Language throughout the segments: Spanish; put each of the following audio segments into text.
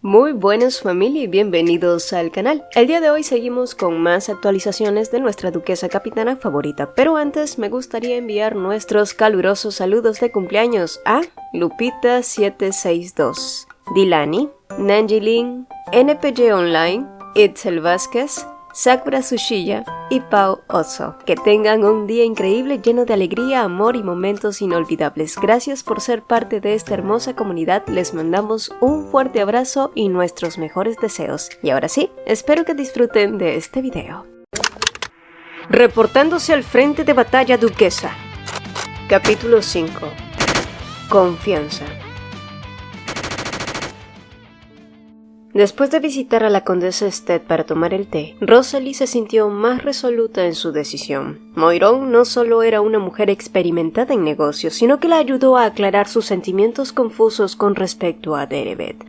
Muy buenas familia y bienvenidos al canal. El día de hoy seguimos con más actualizaciones de nuestra duquesa capitana favorita, pero antes me gustaría enviar nuestros calurosos saludos de cumpleaños a Lupita762, Dilani, Nanjilin, NPG Online, Itzel Vázquez, Sakura Tsuchiya y Pau Oso. Que tengan un día increíble lleno de alegría, amor y momentos inolvidables. Gracias por ser parte de esta hermosa comunidad. Les mandamos un fuerte abrazo y nuestros mejores deseos. Y ahora sí, espero que disfruten de este video. Reportándose al frente de batalla duquesa. Capítulo 5. Confianza. Después de visitar a la condesa Stead para tomar el té, Rosalie se sintió más resoluta en su decisión. Moiron no solo era una mujer experimentada en negocios, sino que la ayudó a aclarar sus sentimientos confusos con respecto a Deribet.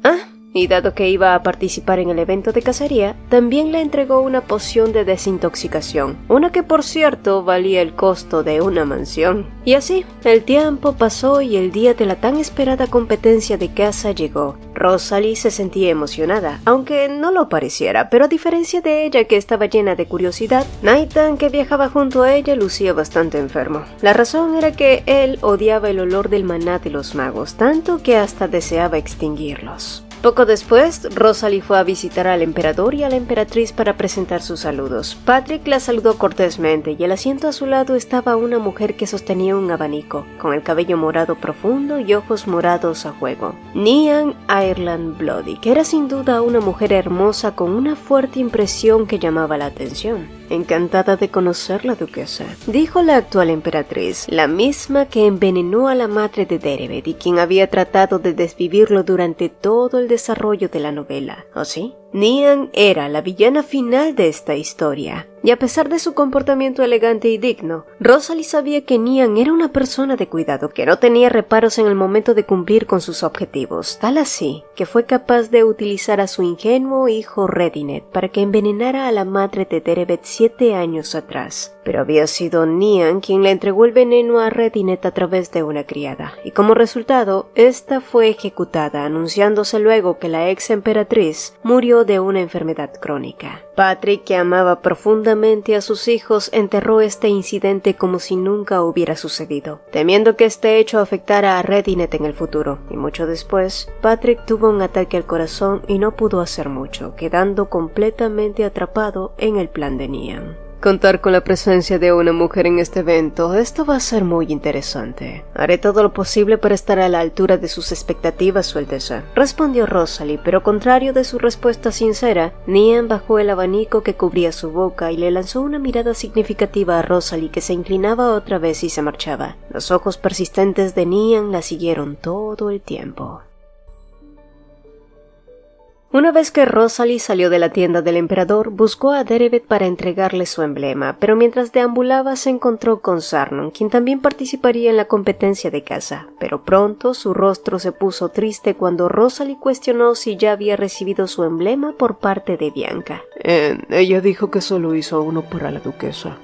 Y dado que iba a participar en el evento de cacería, también le entregó una poción de desintoxicación, una que por cierto valía el costo de una mansión. Y así, el tiempo pasó y el día de la tan esperada competencia de caza llegó. Rosalie se sentía emocionada, aunque no lo pareciera, pero a diferencia de ella que estaba llena de curiosidad, Nathan, que viajaba junto a ella, lucía bastante enfermo. La razón era que él odiaba el olor del maná de los magos, tanto que hasta deseaba extinguirlos. Poco después, Rosalie fue a visitar al emperador y a la emperatriz para presentar sus saludos. Patrick la saludó cortésmente y el asiento a su lado estaba una mujer que sostenía un abanico, con el cabello morado profundo y ojos morados a juego. Nian Ireland Bloody, que era sin duda una mujer hermosa con una fuerte impresión que llamaba la atención. Encantada de conocerla, duquesa, dijo la actual emperatriz, la misma que envenenó a la madre de Deribet y quien había tratado de desvivirlo durante todo el desarrollo de la novela. ¿Oh sí? Nian era la villana final de esta historia. Y a pesar de su comportamiento elegante y digno, Rosalie sabía que Nian era una persona de cuidado, que no tenía reparos en el momento de cumplir con sus objetivos, tal así que fue capaz de utilizar a su ingenuo hijo Redinet para que envenenara a la madre de Deribet 7 años atrás. Pero había sido Nian quien le entregó el veneno a Redinet a través de una criada, y como resultado, esta fue ejecutada, anunciándose luego que la ex emperatriz murió de una enfermedad crónica. Patrick, que amaba profundamente a sus hijos, enterró este incidente como si nunca hubiera sucedido, temiendo que este hecho afectara a Redinet en el futuro, y mucho después, Patrick tuvo un ataque al corazón y no pudo hacer mucho, quedando completamente atrapado en el plan de Nian. Contar con la presencia de una mujer en este evento, esto va a ser muy interesante. Haré todo lo posible para estar a la altura de sus expectativas, Su Alteza, respondió Rosalie, pero contrario de su respuesta sincera, Nian bajó el abanico que cubría su boca y le lanzó una mirada significativa a Rosalie, que se inclinaba otra vez y se marchaba. Los ojos persistentes de Nian la siguieron todo el tiempo. Una vez que Rosalie salió de la tienda del emperador, buscó a Deribet para entregarle su emblema, pero mientras deambulaba se encontró con Sarnon, quien también participaría en la competencia de caza. Pero pronto su rostro se puso triste cuando Rosalie cuestionó si ya había recibido su emblema por parte de Bianca. Ella dijo que solo hizo uno para la duquesa.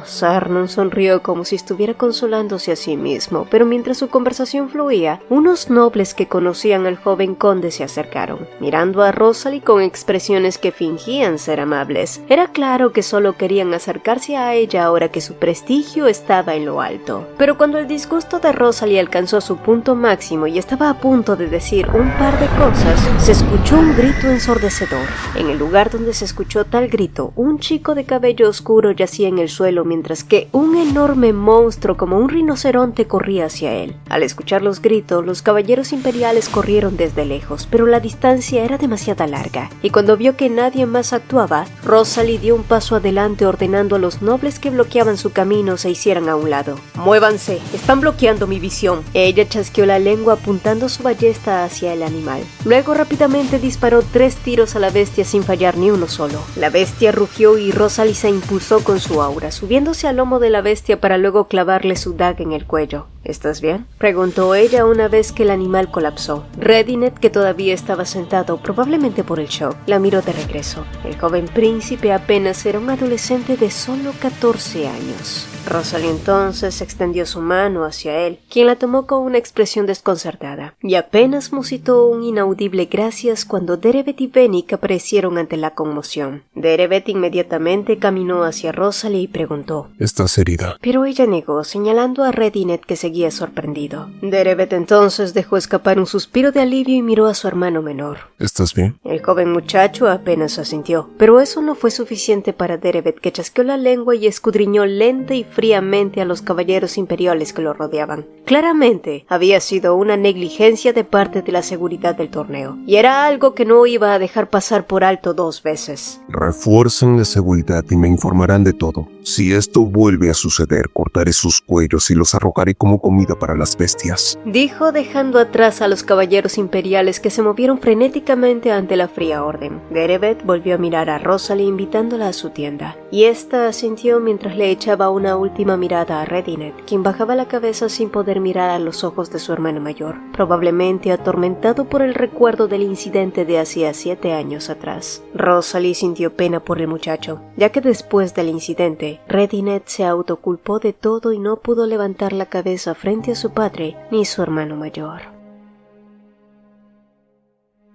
Sarnon sonrió como si estuviera consolándose a sí mismo, pero mientras su conversación fluía, unos nobles que conocían al joven conde se acercaron, mirando a Rosalie con expresiones que fingían ser amables. Era claro que solo querían acercarse a ella ahora que su prestigio estaba en lo alto. Pero cuando el disgusto de Rosalie alcanzó su punto máximo y estaba a punto de decir un par de cosas, se escuchó un grito ensordecedor. En el lugar donde se escuchó tal grito, un chico de cabello oscuro yacía en el suelo mientras que un enorme monstruo como un rinoceronte corría hacia él. Al escuchar los gritos, los caballeros imperiales corrieron desde lejos, pero la distancia era demasiado larga, y cuando vio que nadie más actuaba, Rosalie dio un paso adelante ordenando a los nobles que bloqueaban su camino se hicieran a un lado. «¡Muévanse! ¡Están bloqueando mi visión!». Ella chasqueó la lengua apuntando su ballesta hacia el animal. Luego rápidamente disparó 3 tiros a la bestia sin fallar ni uno solo. La bestia rugió y Rosalie se impulsó con su aura, subiéndose al lomo de la bestia para luego clavarle su daga en el cuello. ¿Estás bien?, preguntó ella una vez que el animal colapsó. Redinet, que todavía estaba sentado, probablemente por el shock, la miró de regreso. El joven príncipe apenas era un adolescente de solo 14 años. Rosalie entonces extendió su mano hacia él, quien la tomó con una expresión desconcertada, y apenas musitó un inaudible gracias cuando Dereved y Bennick aparecieron ante la conmoción. Dereved inmediatamente caminó hacia Rosalie y preguntó: ¿Estás herida? Pero ella negó, señalando a Redinet, que seguía sorprendido. Dereved entonces dejó escapar un suspiro de alivio y miró a su hermano menor. ¿Estás bien? El joven muchacho apenas asintió, pero eso no fue suficiente para Dereved, que chasqueó la lengua y escudriñó lenta y fríamente a los caballeros imperiales que lo rodeaban. Claramente había sido una negligencia de parte de la seguridad del torneo, y era algo que no iba a dejar pasar por alto 2 veces. Refuercen la seguridad y me informarán de todo. Si esto vuelve a suceder, cortaré sus cuellos y los arrojaré como comida para las bestias, dijo, dejando atrás a los caballeros imperiales que se movieron frenéticamente ante la fría orden. Dereved volvió a mirar a Rosalie invitándola a su tienda, y ésta asintió mientras le echaba una última mirada a Redinet, quien bajaba la cabeza sin poder mirar a los ojos de su hermano mayor, probablemente atormentado por el recuerdo del incidente de hacía 7 años atrás. Rosalie sintió pena por el muchacho, ya que después del incidente, Redinet se autoculpó de todo y no pudo levantar la cabeza frente a su padre ni su hermano mayor.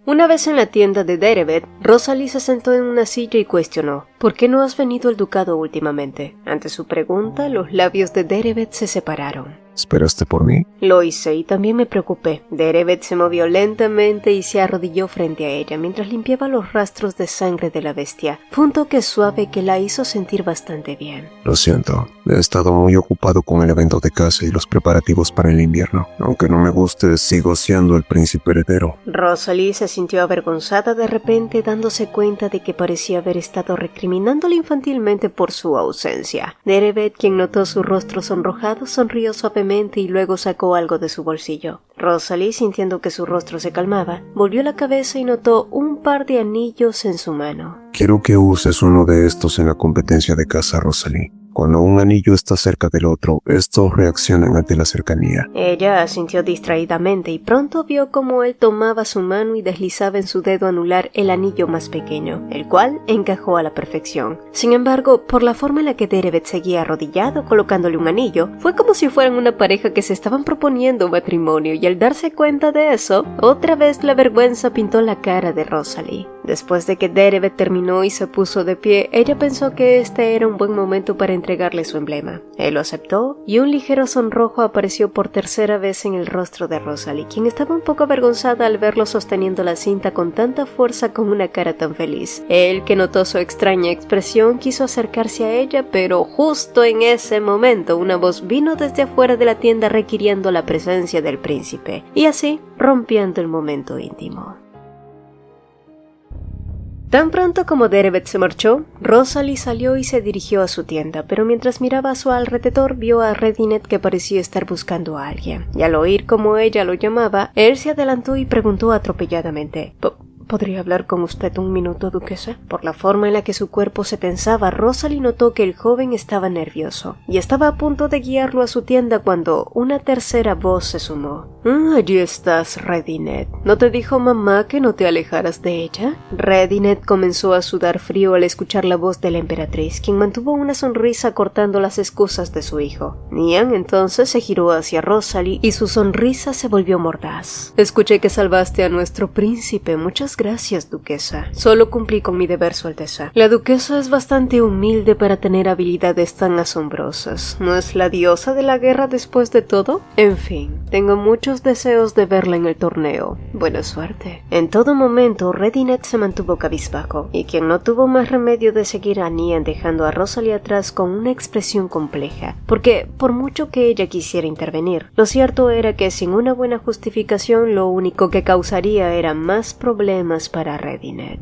Una vez en la tienda de Dereved, Rosalie se sentó en una silla y cuestionó: ¿por qué no has venido al ducado últimamente? Ante su pregunta, los labios de Dereved se separaron. ¿Esperaste por mí? Lo hice y también me preocupé. Dereved se movió lentamente y se arrodilló frente a ella mientras limpiaba los rastros de sangre de la bestia. Fue un toque suave que la hizo sentir bastante bien. Lo siento, he estado muy ocupado con el evento de caza y los preparativos para el invierno. Aunque no me guste, sigo siendo el príncipe heredero. Rosalie se sintió avergonzada de repente, dándose cuenta de que parecía haber estado recriminándole infantilmente por su ausencia. Dereved, quien notó su rostro sonrojado, sonrió suavemente y luego sacó algo de su bolsillo. Rosalie, sintiendo que su rostro se calmaba, volvió la cabeza y notó un par de anillos en su mano. Quiero que uses uno de estos en la competencia de caza, Rosalie. Cuando un anillo está cerca del otro, estos reaccionan ante la cercanía. Ella asintió distraídamente y pronto vio cómo él tomaba su mano y deslizaba en su dedo anular el anillo más pequeño, el cual encajó a la perfección. Sin embargo, por la forma en la que Dereved seguía arrodillado colocándole un anillo, fue como si fueran una pareja que se estaban proponiendo matrimonio, y al darse cuenta de eso, otra vez la vergüenza pintó la cara de Rosalie. Después de que Dereved terminó y se puso de pie, ella pensó que este era un buen momento para entregarle su emblema. Él lo aceptó y un ligero sonrojo apareció por tercera vez en el rostro de Rosalie, quien estaba un poco avergonzada al verlo sosteniendo la cinta con tanta fuerza con una cara tan feliz. Él, que notó su extraña expresión, quiso acercarse a ella, pero justo en ese momento una voz vino desde afuera de la tienda requiriendo la presencia del príncipe, y así rompiendo el momento íntimo. Tan pronto como Dereved se marchó, Rosalie salió y se dirigió a su tienda, pero mientras miraba a su alrededor vio a Redinet, que parecía estar buscando a alguien, y al oír cómo ella lo llamaba, él se adelantó y preguntó atropelladamente: ¿Podría hablar con usted un minuto, duquesa? Por la forma en la que su cuerpo se tensaba, Rosalie notó que el joven estaba nervioso, y estaba a punto de guiarlo a su tienda cuando una tercera voz se sumó. Allí estás, Redinet. ¿No te dijo mamá que no te alejaras de ella? Redinet comenzó a sudar frío al escuchar la voz de la emperatriz, quien mantuvo una sonrisa cortando las excusas de su hijo. Nian entonces se giró hacia Rosalie y su sonrisa se volvió mordaz. Escuché que salvaste a nuestro príncipe. Muchas gracias, duquesa. Solo cumplí con mi deber, su alteza. La duquesa es bastante humilde para tener habilidades tan asombrosas. ¿No es la diosa de la guerra después de todo? En fin, tengo muchos deseos de verla en el torneo. Buena suerte. En todo momento, Redinet se mantuvo cabizbajo, y quien no tuvo más remedio de seguir a Nian dejando a Rosalie atrás con una expresión compleja, porque por mucho que ella quisiera intervenir, lo cierto era que sin una buena justificación lo único que causaría era más problemas para Redinet.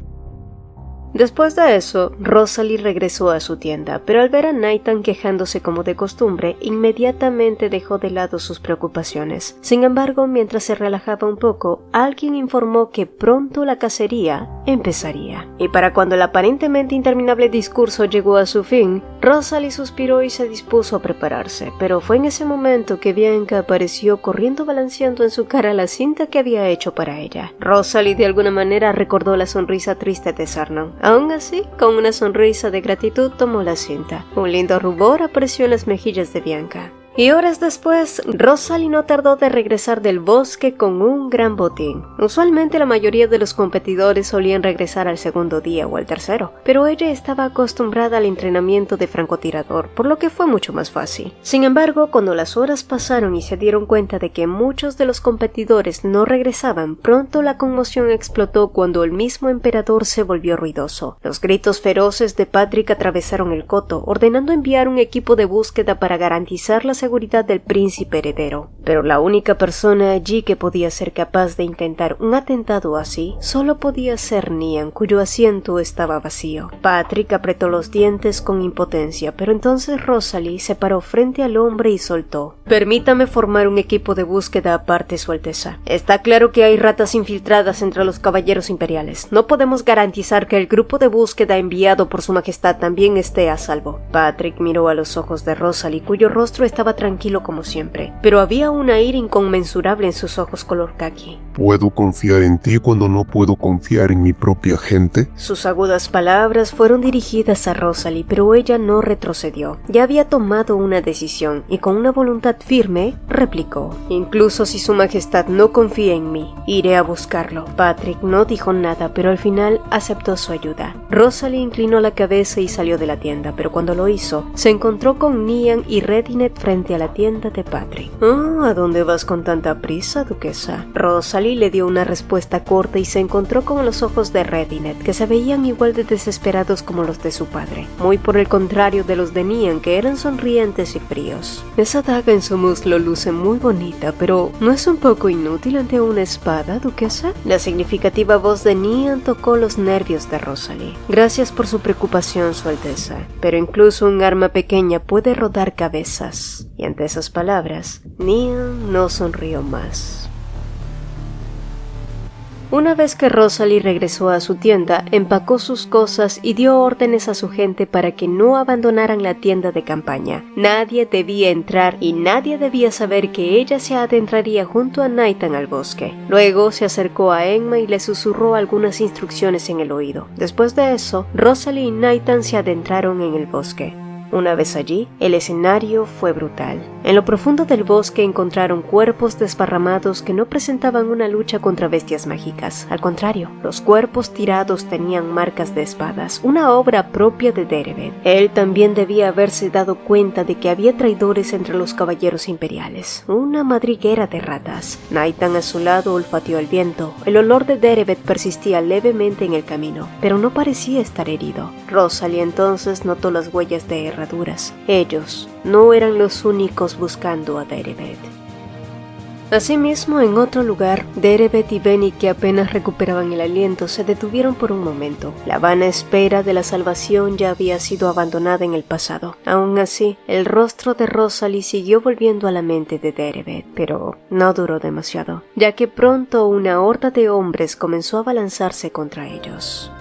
Después de eso, Rosalie regresó a su tienda, pero al ver a Nathan quejándose como de costumbre, inmediatamente dejó de lado sus preocupaciones. Sin embargo, mientras se relajaba un poco, alguien informó que pronto la cacería empezaría. Y para cuando el aparentemente interminable discurso llegó a su fin, Rosalie suspiró y se dispuso a prepararse, pero fue en ese momento que Bianca apareció corriendo balanceando en su cara la cinta que había hecho para ella. Rosalie de alguna manera recordó la sonrisa triste de Sarnon. Aún así, con una sonrisa de gratitud tomó la cinta. Un lindo rubor apareció en las mejillas de Bianca. Y horas después, Rosalie no tardó de regresar del bosque con un gran botín. Usualmente la mayoría de los competidores solían regresar al segundo día o al tercero, pero ella estaba acostumbrada al entrenamiento de francotirador, por lo que fue mucho más fácil. Sin embargo, cuando las horas pasaron y se dieron cuenta de que muchos de los competidores no regresaban, pronto la conmoción explotó cuando el mismo emperador se volvió ruidoso. Los gritos feroces de Patrick atravesaron el coto, ordenando enviar un equipo de búsqueda para garantizar la seguridad del príncipe heredero. Pero la única persona allí que podía ser capaz de intentar un atentado así solo podía ser Nian, cuyo asiento estaba vacío. Patrick apretó los dientes con impotencia, pero entonces Rosalie se paró frente al hombre y soltó: «Permítame formar un equipo de búsqueda aparte, Su Alteza. Está claro que hay ratas infiltradas entre los caballeros imperiales. No podemos garantizar que el grupo de búsqueda enviado por Su Majestad también esté a salvo». Patrick miró a los ojos de Rosalie, cuyo rostro estaba tranquilo como siempre, pero había una ira inconmensurable en sus ojos color caqui. ¿Puedo confiar en ti cuando no puedo confiar en mi propia gente? Sus agudas palabras fueron dirigidas a Rosalie, pero ella no retrocedió. Ya había tomado una decisión y con una voluntad firme replicó: «Incluso si Su Majestad no confía en mí, iré a buscarlo». Patrick no dijo nada, pero al final aceptó su ayuda. Rosalie inclinó la cabeza y salió de la tienda, pero cuando lo hizo, se encontró con Nian y Redinet frente a la tienda de Patrick. ¿A dónde vas con tanta prisa, duquesa?». Rosalie le dio una respuesta corta y se encontró con los ojos de Redinet, que se veían igual de desesperados como los de su padre, muy por el contrario de los de Nian, que eran sonrientes y fríos. «Esa daga en su muslo luce muy bonita, pero ¿no es un poco inútil ante una espada, duquesa?». La significativa voz de Nian tocó los nervios de Rosalie. «Gracias por su preocupación, Su Alteza, pero incluso un arma pequeña puede rodar cabezas». Y ante esas palabras, Nian no sonrió más. Una vez que Rosalie regresó a su tienda, empacó sus cosas y dio órdenes a su gente para que no abandonaran la tienda de campaña. Nadie debía entrar y nadie debía saber que ella se adentraría junto a Nathan al bosque. Luego se acercó a Emma y le susurró algunas instrucciones en el oído. Después de eso, Rosalie y Nathan se adentraron en el bosque. Una vez allí, el escenario fue brutal. En lo profundo del bosque encontraron cuerpos desparramados que no presentaban una lucha contra bestias mágicas. Al contrario, los cuerpos tirados tenían marcas de espadas, una obra propia de Dereved. Él también debía haberse dado cuenta de que había traidores entre los caballeros imperiales. Una madriguera de ratas. Nathan a su lado olfateó el viento. El olor de Dereved persistía levemente en el camino, pero no parecía estar herido. Rosalie entonces notó las huellas de herraduras. Ellos no eran los únicos buscando a Dereved. Asimismo, en otro lugar, Dereved y Benny, que apenas recuperaban el aliento, se detuvieron por un momento. La vana espera de la salvación ya había sido abandonada en el pasado. Aún así, el rostro de Rosalie siguió volviendo a la mente de Dereved, pero no duró demasiado, ya que pronto una horda de hombres comenzó a abalanzarse contra ellos.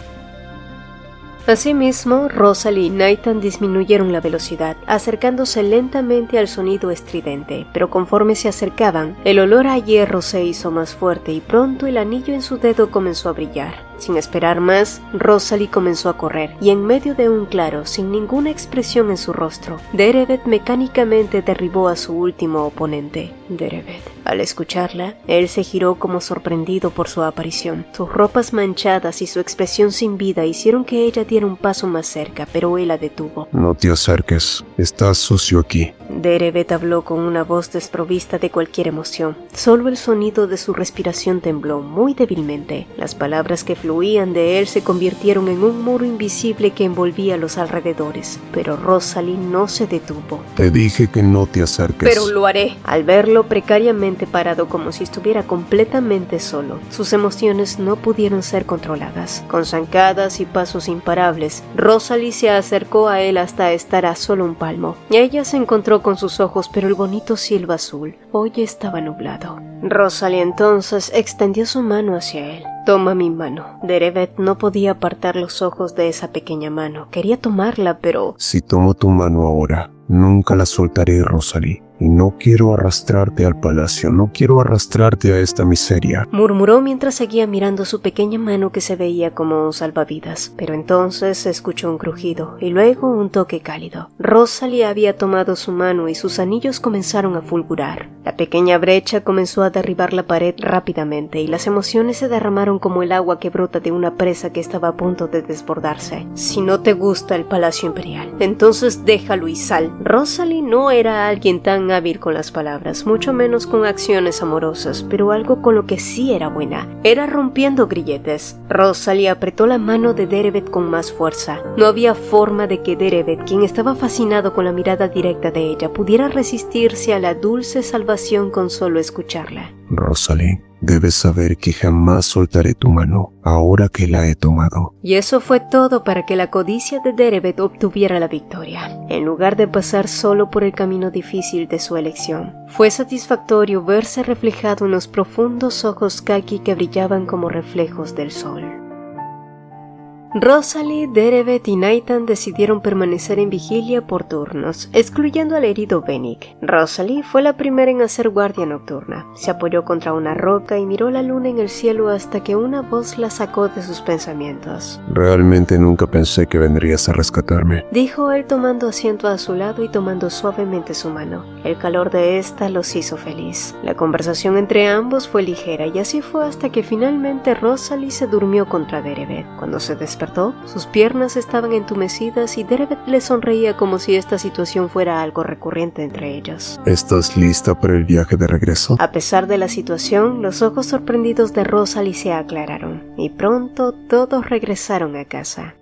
Asimismo, Rosalie y Nathan disminuyeron la velocidad, acercándose lentamente al sonido estridente, pero conforme se acercaban, el olor a hierro se hizo más fuerte y pronto el anillo en su dedo comenzó a brillar. Sin esperar más, Rosalie comenzó a correr, y en medio de un claro, sin ninguna expresión en su rostro, Dereved mecánicamente derribó a su último oponente, Dereved. Al escucharla, él se giró como sorprendido por su aparición. Sus ropas manchadas y su expresión sin vida hicieron que ella diera un paso más cerca, pero él la detuvo. No te acerques, estás sucio aquí. Dereved habló con una voz desprovista de cualquier emoción. Solo el sonido de su respiración tembló muy débilmente. Las palabras que fluían de él se convirtieron en un muro invisible que envolvía los alrededores. Pero Rosalie no se detuvo. Te dije que no te acerques. Pero lo haré. Al verlo precariamente parado como si estuviera completamente solo, sus emociones no pudieron ser controladas. Con zancadas y pasos imparables, Rosalie se acercó a él hasta estar a solo un palmo. Ella se encontró con sus ojos, pero el bonito cielo azul hoy estaba nublado. Rosalie entonces extendió su mano hacia él. Toma mi mano. Dereved no podía apartar los ojos de esa pequeña mano. Quería tomarla, pero... Si tomo tu mano ahora, nunca la soltaré, Rosalie. Y no quiero arrastrarte al palacio, no quiero arrastrarte a esta miseria, murmuró mientras seguía mirando su pequeña mano que se veía como un salvavidas. Pero entonces se escuchó un crujido y luego un toque cálido. Rosalie había tomado su mano y sus anillos comenzaron a fulgurar. La pequeña brecha comenzó a derribar la pared rápidamente y las emociones se derramaron como el agua que brota de una presa que estaba a punto de desbordarse. Si no te gusta el Palacio Imperial, entonces déjalo y sal. Rosalie no era alguien tan hábil con las palabras, mucho menos con acciones amorosas, pero algo con lo que sí era buena era rompiendo grilletes. Rosalie apretó la mano de Dereved con más fuerza. No había forma de que Dereved, quien estaba fascinado con la mirada directa de ella, pudiera resistirse a la dulce salvación con solo escucharla. Rosalie. Debes saber que jamás soltaré tu mano, ahora que la he tomado. Y eso fue todo para que la codicia de Dereved obtuviera la victoria. En lugar de pasar solo por el camino difícil de su elección, fue satisfactorio verse reflejado en los profundos ojos caqui que brillaban como reflejos del sol. Rosalie, Dereved y Nathan decidieron permanecer en vigilia por turnos, excluyendo al herido Benik. Rosalie fue la primera en hacer guardia nocturna. Se apoyó contra una roca y miró la luna en el cielo hasta que una voz la sacó de sus pensamientos. Realmente nunca pensé que vendrías a rescatarme, dijo él tomando asiento a su lado y tomando suavemente su mano. El calor de esta los hizo feliz. La conversación entre ambos fue ligera y así fue hasta que finalmente Rosalie se durmió contra Dereved. Cuando se despertó, sus piernas estaban entumecidas y Dereved le sonreía como si esta situación fuera algo recurrente entre ellos. ¿Estás lista para el viaje de regreso? A pesar de la situación, los ojos sorprendidos de Rosalie se aclararon y pronto todos regresaron a casa.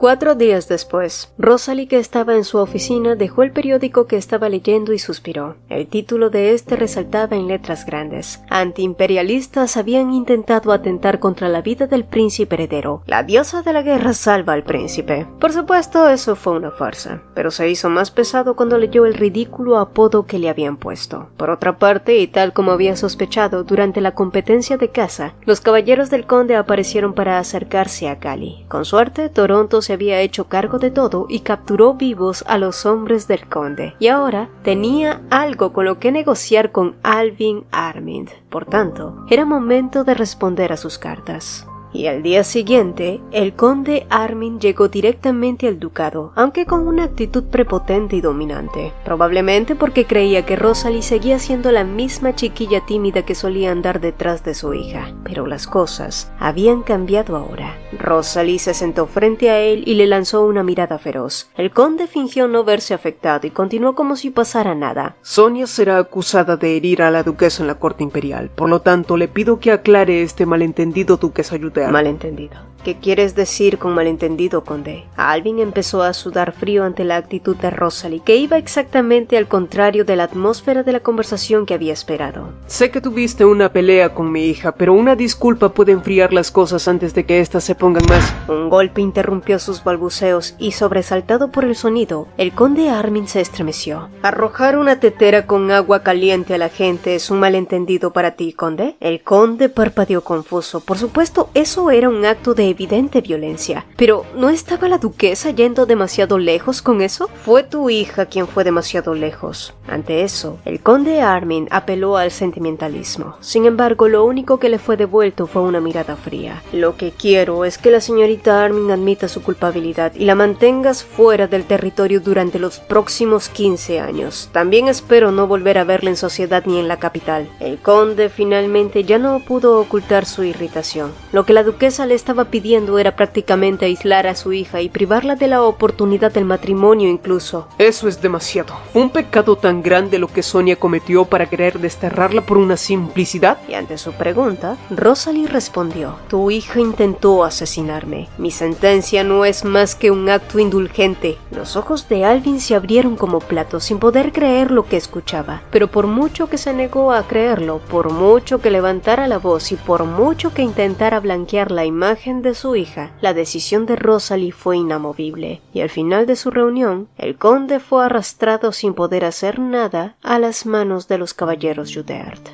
4 días después, Rosalie, que estaba en su oficina, dejó el periódico que estaba leyendo y suspiró. El título de este resaltaba en letras grandes: antiimperialistas habían intentado atentar contra la vida del príncipe heredero. La diosa de la guerra salva al príncipe. Por supuesto, eso fue una farsa, pero se hizo más pesado cuando leyó el ridículo apodo que le habían puesto. Por otra parte, y tal como había sospechado, durante la competencia de caza, los caballeros del conde aparecieron para acercarse a Cali. Con suerte, Toronto se había hecho cargo de todo y capturó vivos a los hombres del conde, y ahora tenía algo con lo que negociar con Alvin Armid. Por tanto, era momento de responder a sus cartas. Y al día siguiente, el conde Armin llegó directamente al ducado, aunque con una actitud prepotente y dominante, probablemente porque creía que Rosalie seguía siendo la misma chiquilla tímida que solía andar detrás de su hija. Pero las cosas habían cambiado ahora. Rosalie se sentó frente a él y le lanzó una mirada feroz. El conde fingió no verse afectado y continuó como si pasara nada. Sonia será acusada de herir a la duquesa en la corte imperial, por lo tanto le pido que aclare este malentendido, duquesa Yutea. Malentendido. ¿Qué quieres decir con malentendido, conde? Alvin empezó a sudar frío ante la actitud de Rosalie, que iba exactamente al contrario de la atmósfera de la conversación que había esperado. Sé que tuviste una pelea con mi hija, pero una disculpa puede enfriar las cosas antes de que éstas se pongan más. Un golpe interrumpió sus balbuceos y, sobresaltado por el sonido, el conde Armin se estremeció. ¿Arrojar una tetera con agua caliente a la gente es un malentendido para ti, conde? El conde parpadeó confuso. Por supuesto, eso era un acto de evidente violencia. Pero, ¿no estaba la duquesa yendo demasiado lejos con eso? Fue tu hija quien fue demasiado lejos. Ante eso, el conde Armin apeló al sentimentalismo. Sin embargo, lo único que le fue devuelto fue una mirada fría. Lo que quiero es que la señorita Armin admita su culpabilidad y la mantengas fuera del territorio durante los próximos 15 años. También espero no volver a verla en sociedad ni en la capital. El conde finalmente ya no pudo ocultar su irritación. Lo que la la duquesa le estaba pidiendo era prácticamente aislar a su hija y privarla de la oportunidad del matrimonio incluso. Eso es demasiado. ¿Fue un pecado tan grande lo que Sonia cometió para querer desterrarla por una simplicidad? Y ante su pregunta, Rosalie respondió: tu hija intentó asesinarme. Mi sentencia no es más que un acto indulgente. Los ojos de Alvin se abrieron como platos sin poder creer lo que escuchaba, pero por mucho que se negó a creerlo, por mucho que levantara la voz y por mucho que intentara blanquear la imagen de su hija, la decisión de Rosalie fue inamovible, y al final de su reunión, el conde fue arrastrado sin poder hacer nada a las manos de los caballeros Joubert.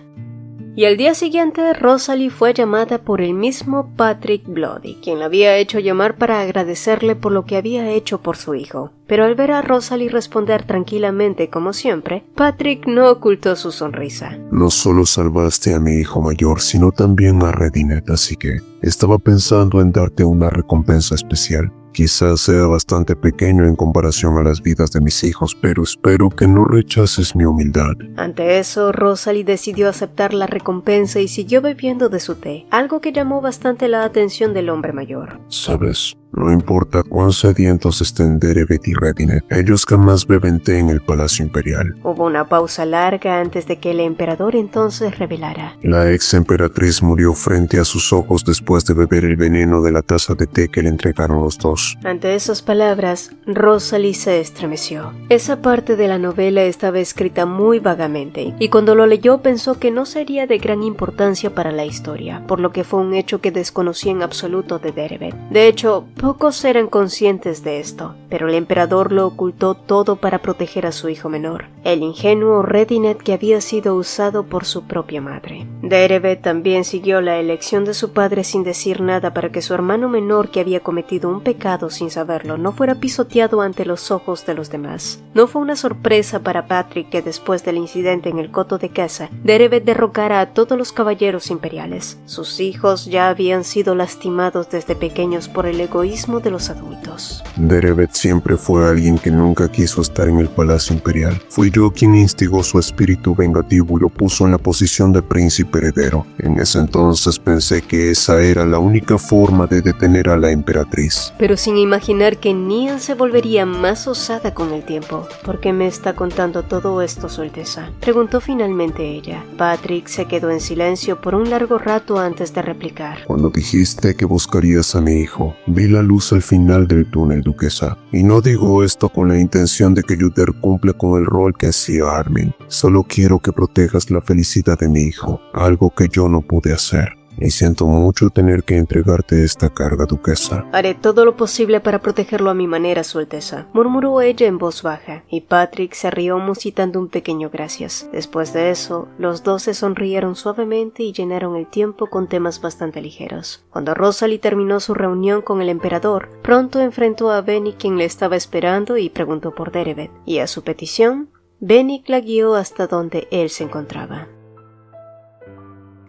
Y al día siguiente, Rosalie fue llamada por el mismo Patrick Bloody, quien la había hecho llamar para agradecerle por lo que había hecho por su hijo. Pero al ver a Rosalie responder tranquilamente como siempre, Patrick no ocultó su sonrisa. No solo salvaste a mi hijo mayor, sino también a Redinette, así que estaba pensando en darte una recompensa especial. Quizás sea bastante pequeño en comparación a las vidas de mis hijos, pero espero que no rechaces mi humildad. Ante eso, Rosalie decidió aceptar la recompensa y siguió bebiendo de su té, algo que llamó bastante la atención del hombre mayor. ¿Sabes? No importa cuán sedientos estén Dereved y Redinette, ellos jamás beben té en el Palacio Imperial. Hubo una pausa larga antes de que el emperador entonces revelara: la ex emperatriz murió frente a sus ojos después de beber el veneno de la taza de té que le entregaron los dos. Ante esas palabras, Rosalie se estremeció. Esa parte de la novela estaba escrita muy vagamente, y cuando lo leyó pensó que no sería de gran importancia para la historia, por lo que fue un hecho que desconocía en absoluto de Dereved. De hecho, pocos eran conscientes de esto, pero el emperador lo ocultó todo para proteger a su hijo menor, el ingenuo Redinette que había sido usado por su propia madre. Dereved también siguió la elección de su padre sin decir nada para que su hermano menor, que había cometido un pecado sin saberlo, no fuera pisoteado ante los ojos de los demás. No fue una sorpresa para Patrick que después del incidente en el coto de caza, Dereved derrocara a todos los caballeros imperiales. Sus hijos ya habían sido lastimados desde pequeños por el egoísmo de los adultos. Dereved siempre fue alguien que nunca quiso estar en el Palacio Imperial. Fui yo quien instigó su espíritu vengativo y lo puso en la posición de príncipe heredero. En ese entonces pensé que esa era la única forma de detener a la emperatriz. Pero sin imaginar que Nian se volvería más osada con el tiempo. ¿Por qué me está contando todo esto, Su Alteza?, preguntó finalmente ella. Patrick se quedó en silencio por un largo rato antes de replicar. Cuando dijiste que buscarías a mi hijo, vi la luz al final del túnel, duquesa. Y no digo esto con la intención de que Joubert cumpla con el rol que hacía Armin. Solo quiero que protejas la felicidad de mi hijo, algo que yo no pude hacer. Y siento mucho tener que entregarte esta carga, duquesa. Haré todo lo posible para protegerlo a mi manera, Su Alteza, murmuró ella en voz baja, y Patrick se rió musitando un pequeño gracias. Después de eso, los dos se sonrieron suavemente y llenaron el tiempo con temas bastante ligeros. Cuando Rosalie terminó su reunión con el emperador, pronto enfrentó a Bennick, quien le estaba esperando, y preguntó por Dereved, y a su petición, Bennick la guió hasta donde él se encontraba.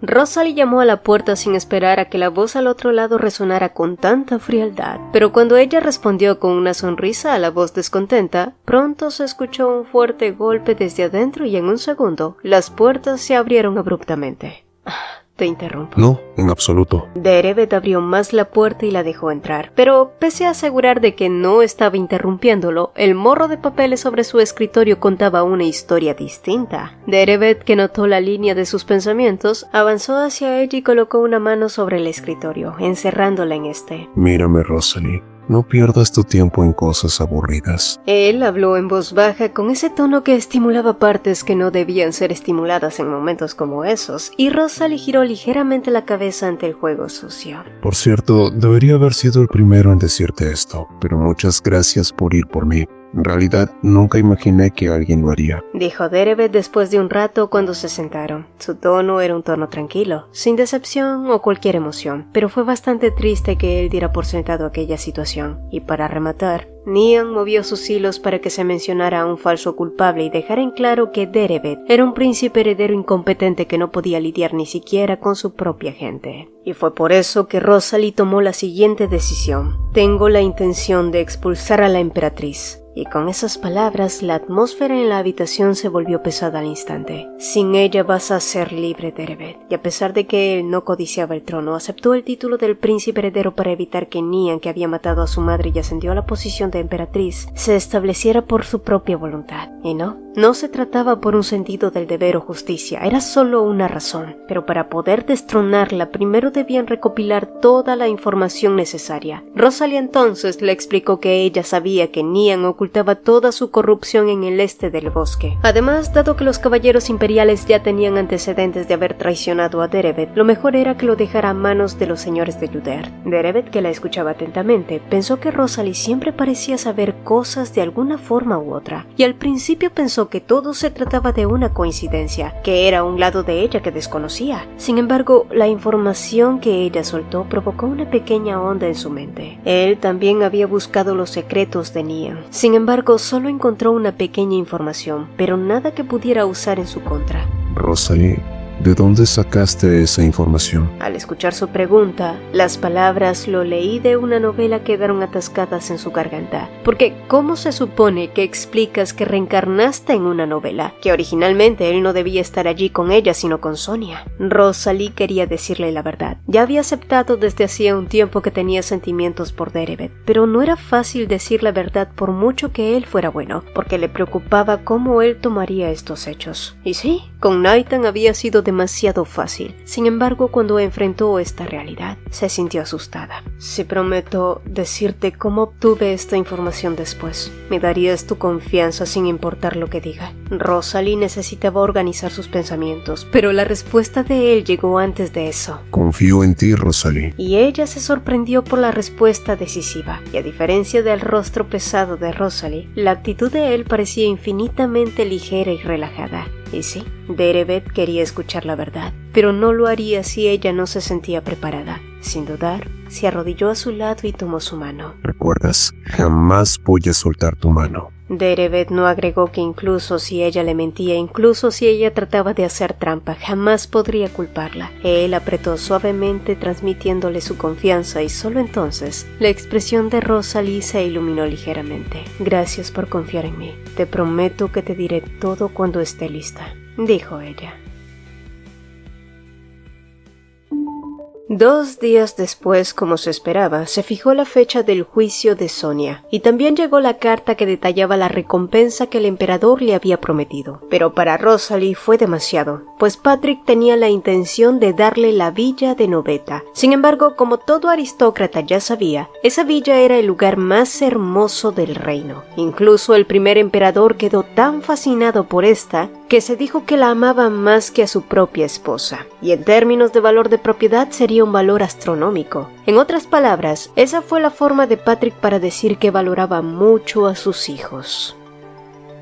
Rosalie llamó a la puerta sin esperar a que la voz al otro lado resonara con tanta frialdad, pero cuando ella respondió con una sonrisa a la voz descontenta, pronto se escuchó un fuerte golpe desde adentro y en un segundo las puertas se abrieron abruptamente. Te interrumpo. No, en absoluto. Dereved abrió más la puerta y la dejó entrar, pero pese a asegurar de que no estaba interrumpiéndolo, el morro de papeles sobre su escritorio contaba una historia distinta. Dereved, que notó la línea de sus pensamientos, avanzó hacia ella y colocó una mano sobre el escritorio, encerrándola en este. Mírame, Rosalie. No pierdas tu tiempo en cosas aburridas. Él habló en voz baja con ese tono que estimulaba partes que no debían ser estimuladas en momentos como esos, y Rosalie giró ligeramente la cabeza ante el juego sucio. Por cierto, debería haber sido el primero en decirte esto, pero muchas gracias por ir por mí. En realidad, nunca imaginé que alguien lo haría, dijo Dereved después de un rato cuando se sentaron. Su tono era un tono tranquilo, sin decepción o cualquier emoción, pero fue bastante triste que él diera por sentado aquella situación. Y para rematar, Nian movió sus hilos para que se mencionara a un falso culpable y dejara en claro que Dereved era un príncipe heredero incompetente que no podía lidiar ni siquiera con su propia gente. Y fue por eso que Rosalie tomó la siguiente decisión. Tengo la intención de expulsar a la emperatriz. Y con esas palabras, la atmósfera en la habitación se volvió pesada al instante. Sin ella vas a ser libre, Dereved. Y a pesar de que él no codiciaba el trono, aceptó el título del príncipe heredero para evitar que Nian, que había matado a su madre y ascendió a la posición de emperatriz, se estableciera por su propia voluntad. Y no se trataba por un sentido del deber o justicia, era solo una razón. Pero para poder destronarla, primero debían recopilar toda la información necesaria. Rosalie entonces le explicó que ella sabía que Nian ocultaba toda su corrupción en el este del bosque. Además, dado que los caballeros imperiales ya tenían antecedentes de haber traicionado a Dereved, lo mejor era que lo dejara a manos de los señores de Yuder. Dereved, que la escuchaba atentamente, pensó que Rosalie siempre parecía saber cosas de alguna forma u otra, y al principio pensó que todo se trataba de una coincidencia, que era un lado de ella que desconocía. Sin embargo, la información que ella soltó provocó una pequeña onda en su mente. Él también había buscado los secretos de Nian. Sin embargo, solo encontró una pequeña información, pero nada que pudiera usar en su contra. Rosalie, ¿de dónde sacaste esa información? Al escuchar su pregunta, las palabras "lo leí de una novela" quedaron atascadas en su garganta. Porque, ¿cómo se supone que explicas que reencarnaste en una novela? Que originalmente él no debía estar allí con ella, sino con Sonia. Rosalie quería decirle la verdad. Ya había aceptado desde hacía un tiempo que tenía sentimientos por Dereved, pero no era fácil decir la verdad por mucho que él fuera bueno, porque le preocupaba cómo él tomaría estos hechos. Y sí, con Nathan había sido demasiado fácil. Sin embargo, cuando enfrentó esta realidad, se sintió asustada. Si prometo decirte cómo obtuve esta información después, ¿me darías tu confianza sin importar lo que diga? Rosalie necesitaba organizar sus pensamientos, pero la respuesta de él llegó antes de eso. Confío en ti, Rosalie. Y ella se sorprendió por la respuesta decisiva. Y a diferencia del rostro pesado de Rosalie, la actitud de él parecía infinitamente ligera y relajada. Y sí, Dereved quería escuchar la verdad, pero no lo haría si ella no se sentía preparada. Sin dudar, se arrodilló a su lado y tomó su mano. ¿Recuerdas? Jamás voy a soltar tu mano. Dereved no agregó que incluso si ella le mentía, incluso si ella trataba de hacer trampa, jamás podría culparla. Él apretó suavemente, transmitiéndole su confianza, y solo entonces la expresión de Rosalie se iluminó ligeramente. Gracias por confiar en mí. Te prometo que te diré todo cuando esté lista, dijo ella. 2 días después, como se esperaba, se fijó la fecha del juicio de Sonia, y también llegó la carta que detallaba la recompensa que el emperador le había prometido. Pero para Rosalie fue demasiado, pues Patrick tenía la intención de darle la villa de Noveta. Sin embargo, como todo aristócrata ya sabía, esa villa era el lugar más hermoso del reino. Incluso el primer emperador quedó tan fascinado por esta que se dijo que la amaba más que a su propia esposa, y en términos de valor de propiedad sería un valor astronómico. En otras palabras, esa fue la forma de Patrick para decir que valoraba mucho a sus hijos.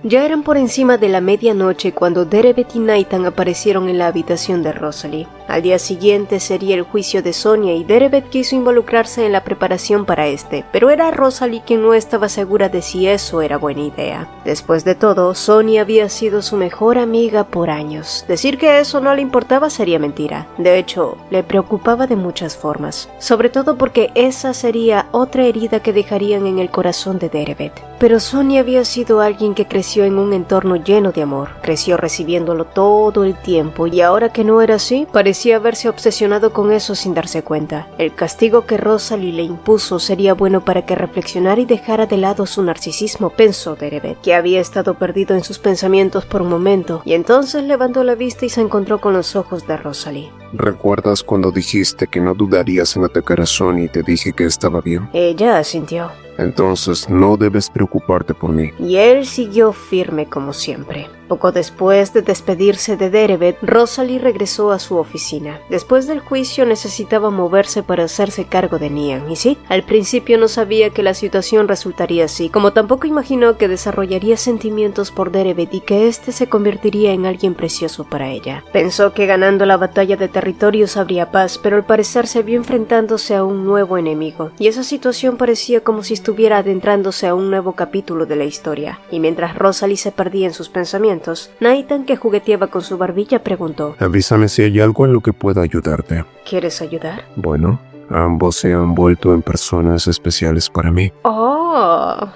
Ya eran por encima de la medianoche cuando Dereved y Nathan aparecieron en la habitación de Rosalie. Al día siguiente sería el juicio de Sonia y Dereved quiso involucrarse en la preparación para este, pero era Rosalie quien no estaba segura de si eso era buena idea. Después de todo, Sonia había sido su mejor amiga por años. Decir que eso no le importaba sería mentira. De hecho, le preocupaba de muchas formas, sobre todo porque esa sería otra herida que dejarían en el corazón de Dereved. Pero Sonia había sido alguien que creció en un entorno lleno de amor, creció recibiéndolo todo el tiempo, y ahora que no era así, parecía haberse obsesionado con eso sin darse cuenta. El castigo que Rosalie le impuso sería bueno para que reflexionara y dejara de lado su narcisismo, pensó Dereved, que había estado perdido en sus pensamientos por un momento, y entonces levantó la vista y se encontró con los ojos de Rosalie. ¿Recuerdas cuando dijiste que no dudarías en atacar a Sonia y te dije que estaba bien? Ella asintió. Entonces no debes preocuparte por mí. Y él siguió firme como siempre. Poco después de despedirse de Dereved, Rosalie regresó a su oficina. Después del juicio necesitaba moverse para hacerse cargo de Nian, y sí, al principio no sabía que la situación resultaría así, como tampoco imaginó que desarrollaría sentimientos por Dereved y que éste se convertiría en alguien precioso para ella. Pensó que ganando la batalla de territorios habría paz, pero al parecer se vio enfrentándose a un nuevo enemigo, y esa situación parecía como si estuviera adentrándose a un nuevo capítulo de la historia. Y mientras Rosalie se perdía en sus pensamientos, Nathan, que jugueteaba con su barbilla, preguntó: Avísame si hay algo en lo que pueda ayudarte. ¿Quieres ayudar? Bueno, ambos se han vuelto en personas especiales para mí. ¡Oh!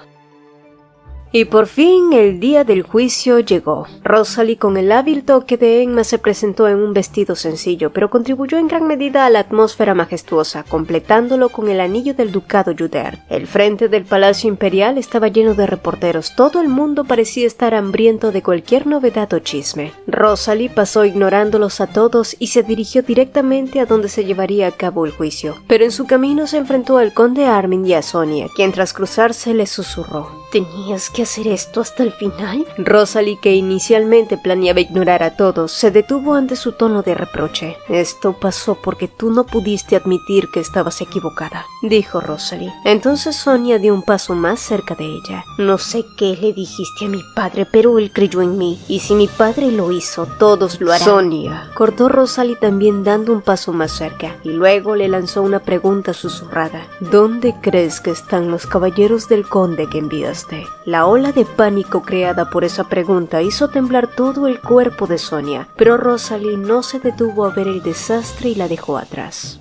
Y por fin el día del juicio llegó. Rosalie, con el hábil toque de Emma, se presentó en un vestido sencillo, pero contribuyó en gran medida a la atmósfera majestuosa, completándolo con el anillo del ducado Juder. El frente del Palacio Imperial estaba lleno de reporteros. Todo el mundo parecía estar hambriento de cualquier novedad o chisme. Rosalie pasó ignorándolos a todos y se dirigió directamente a donde se llevaría a cabo el juicio. Pero en su camino se enfrentó al conde Armin y a Sonia, quien tras cruzarse le susurró: ¿Tenías que hacer esto hasta el final? Rosalie, que inicialmente planeaba ignorar a todos, se detuvo ante su tono de reproche. Esto pasó porque tú no pudiste admitir que estabas equivocada, dijo Rosalie. Entonces Sonia dio un paso más cerca de ella. No sé qué le dijiste a mi padre, pero él creyó en mí, y si mi padre lo hizo, todos lo harán. Sonia, cortó Rosalie también dando un paso más cerca, y luego le lanzó una pregunta susurrada. ¿Dónde crees que están los caballeros del conde que enviaste? La ola de pánico creada por esa pregunta hizo temblar todo el cuerpo de Sonia, pero Rosalie no se detuvo a ver el desastre y la dejó atrás.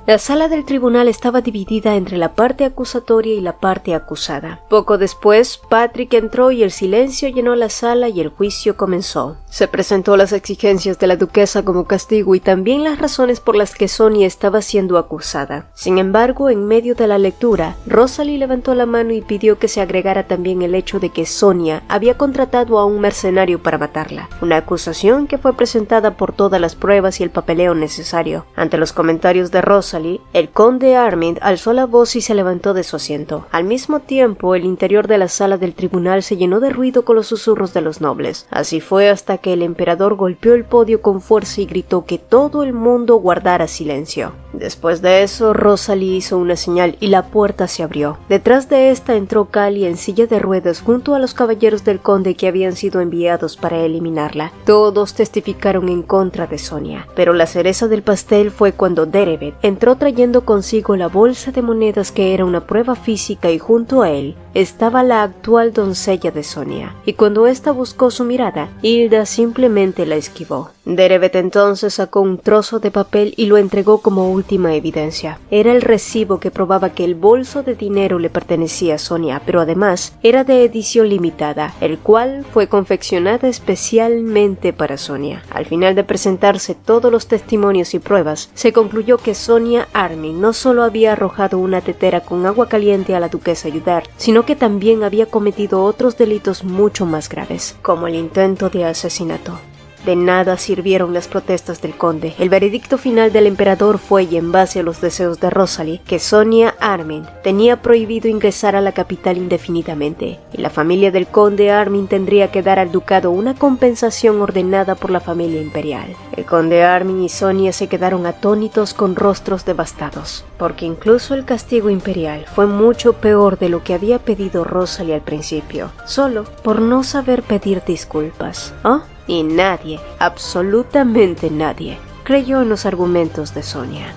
La sala del tribunal estaba dividida entre la parte acusatoria y la parte acusada. Poco después, Patrick entró y el silencio llenó la sala y el juicio comenzó. Se presentó las exigencias de la duquesa como castigo y también las razones por las que Sonia estaba siendo acusada. Sin embargo, en medio de la lectura, Rosalie levantó la mano y pidió que se agregara también el hecho de que Sonia había contratado a un mercenario para matarla, una acusación que fue presentada por todas las pruebas y el papeleo necesario. Ante los comentarios de Rosalie, el conde Armin alzó la voz y se levantó de su asiento. Al mismo tiempo, el interior de la sala del tribunal se llenó de ruido con los susurros de los nobles. Así fue hasta que el emperador golpeó el podio con fuerza y gritó que todo el mundo guardara silencio. Después de eso, Rosalie hizo una señal y la puerta se abrió. Detrás de esta entró Cali en silla de ruedas junto a los caballeros del conde que habían sido enviados para eliminarla. Todos testificaron en contra de Sonia, pero la cereza del pastel fue cuando Dereved entró trayendo consigo la bolsa de monedas que era una prueba física, y junto a él estaba la actual doncella de Sonia, y cuando ésta buscó su mirada, Hilda simplemente la esquivó. Dereved entonces sacó un trozo de papel y lo entregó como última evidencia. Era el recibo que probaba que el bolso de dinero le pertenecía a Sonia, pero además era de edición limitada, el cual fue confeccionada especialmente para Sonia. Al final de presentarse todos los testimonios y pruebas, se concluyó que Sonia Armin no solo había arrojado una tetera con agua caliente a la duquesa Juder, sino que también había cometido otros delitos mucho más graves, como el intento de asesinato. De nada sirvieron las protestas del conde. El veredicto final del emperador fue, y en base a los deseos de Rosalie, que Sonia Armin tenía prohibido ingresar a la capital indefinidamente, y la familia del conde Armin tendría que dar al ducado una compensación ordenada por la familia imperial. El conde Armin y Sonia se quedaron atónitos con rostros devastados, porque incluso el castigo imperial fue mucho peor de lo que había pedido Rosalie al principio, solo por no saber pedir disculpas. ¿Ah? Y nadie, absolutamente nadie, creyó en los argumentos de Sonia.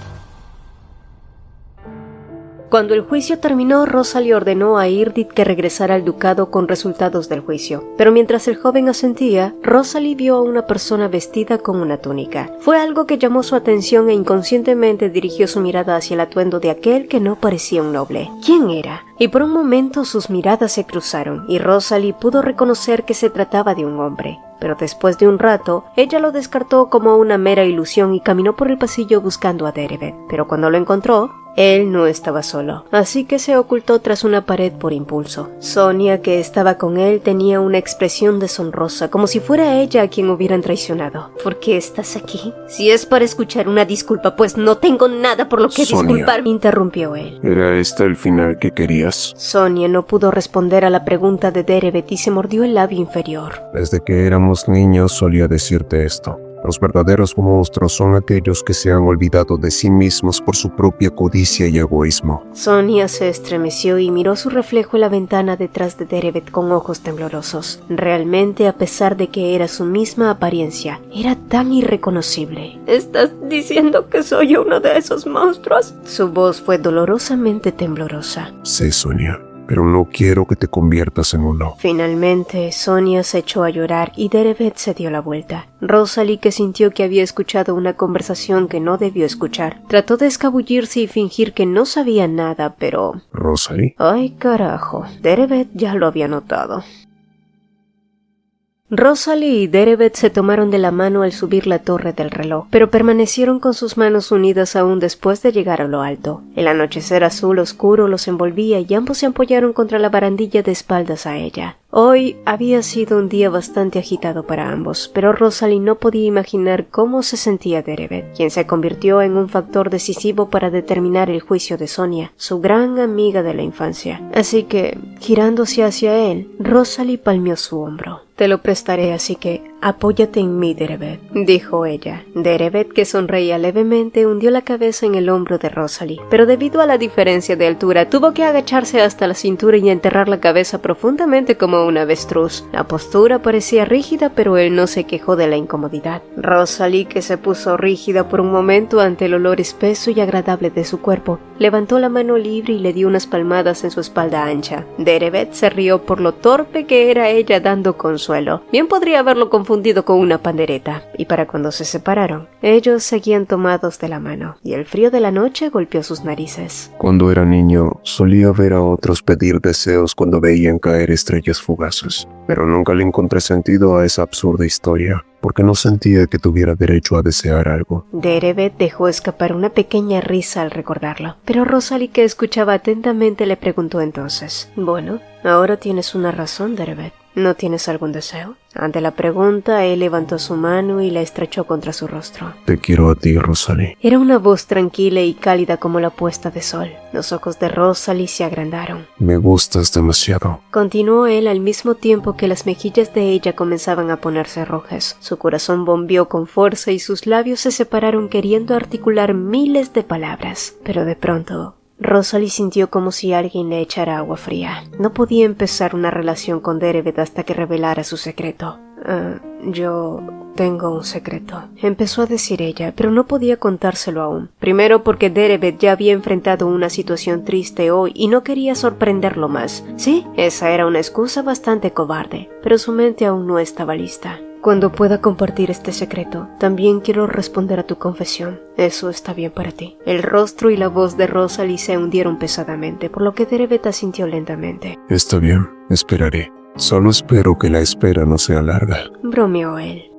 Cuando el juicio terminó, Rosalie ordenó a Irdit que regresara al ducado con resultados del juicio. Pero mientras el joven asentía, Rosalie vio a una persona vestida con una túnica. Fue algo que llamó su atención e inconscientemente dirigió su mirada hacia el atuendo de aquel que no parecía un noble. ¿Quién era? Y por un momento sus miradas se cruzaron, y Rosalie pudo reconocer que se trataba de un hombre. Pero después de un rato, ella lo descartó como una mera ilusión y caminó por el pasillo buscando a Dereved. Pero cuando lo encontró, él no estaba solo, así que se ocultó tras una pared por impulso. Sonia, que estaba con él, tenía una expresión deshonrosa, como si fuera ella a quien hubieran traicionado. ¿Por qué estás aquí? Si es para escuchar una disculpa, pues no tengo nada por lo que Sonia, disculpar, interrumpió él. ¿Era este el final que querías? Sonia no pudo responder a la pregunta de Dereved y se mordió el labio inferior. Desde que éramos niños solía decirte esto. Los verdaderos monstruos son aquellos que se han olvidado de sí mismos por su propia codicia y egoísmo. Sonia se estremeció y miró su reflejo en la ventana detrás de Dereved con ojos temblorosos. Realmente, a pesar de que era su misma apariencia, era tan irreconocible. ¿Estás diciendo que soy uno de esos monstruos? Su voz fue dolorosamente temblorosa. Sí, Sonia. pero no quiero que te conviertas en uno. Finalmente, Sonia se echó a llorar y Dereved se dio la vuelta. Rosalie, que sintió que había escuchado una conversación que no debió escuchar, trató de escabullirse y fingir que no sabía nada, pero... ¿Rosalie? ¡Ay, carajo! Dereved ya lo había notado. Rosalie y Dereved se tomaron de la mano al subir la torre del reloj, pero permanecieron con sus manos unidas aún después de llegar a lo alto. El anochecer azul oscuro los envolvía y ambos se apoyaron contra la barandilla de espaldas a ella. Hoy había sido un día bastante agitado para ambos, pero Rosalie no podía imaginar cómo se sentía Dereved, quien se convirtió en un factor decisivo para determinar el juicio de Sonia, su gran amiga de la infancia. Así que, girándose hacia él, Rosalie palmeó su hombro. «Te lo prestaré, así que apóyate en mí, Dereved», dijo ella. Dereved, que sonreía levemente, hundió la cabeza en el hombro de Rosalie, pero debido a la diferencia de altura, tuvo que agacharse hasta la cintura y enterrar la cabeza profundamente como un avestruz. La postura parecía rígida, pero él no se quejó de la incomodidad. Rosalie, que se puso rígida por un momento ante el olor espeso y agradable de su cuerpo, levantó la mano libre y le dio unas palmadas en su espalda ancha. Dereved se rió por lo torpe que era ella dando consuelo. Bien podría haberlo confundido con una pandereta, y para cuando se separaron, ellos seguían tomados de la mano, y el frío de la noche golpeó sus narices. Cuando era niño, solía ver a otros pedir deseos cuando veían caer estrellas fugaces, pero nunca le encontré sentido a esa absurda historia, porque no sentía que tuviera derecho a desear algo. Dereved dejó escapar una pequeña risa al recordarlo, pero Rosalie, que escuchaba atentamente, le preguntó entonces: «Bueno, ahora tienes una razón, Dereved. ¿No tienes algún deseo?» Ante la pregunta, él levantó su mano y la estrechó contra su rostro. Te quiero a ti, Rosalie. Era una voz tranquila y cálida como la puesta de sol. Los ojos de Rosalie se agrandaron. Me gustas demasiado. Continuó él al mismo tiempo que las mejillas de ella comenzaban a ponerse rojas. Su corazón bombeó con fuerza y sus labios se separaron queriendo articular miles de palabras. Pero de pronto, Rosalie sintió como si alguien le echara agua fría. No podía empezar una relación con Dereved hasta que revelara su secreto. Yo tengo un secreto, empezó a decir ella, pero no podía contárselo aún. Primero porque Dereved ya había enfrentado una situación triste hoy y no quería sorprenderlo más. Sí, esa era una excusa bastante cobarde, pero su mente aún no estaba lista. Cuando pueda compartir este secreto, también quiero responder a tu confesión. ¿Eso está bien para ti? El rostro y la voz de Rosalie se hundieron pesadamente, por lo que Dereved asintió lentamente. Está bien, esperaré. Solo espero que la espera no sea larga. Bromeó él.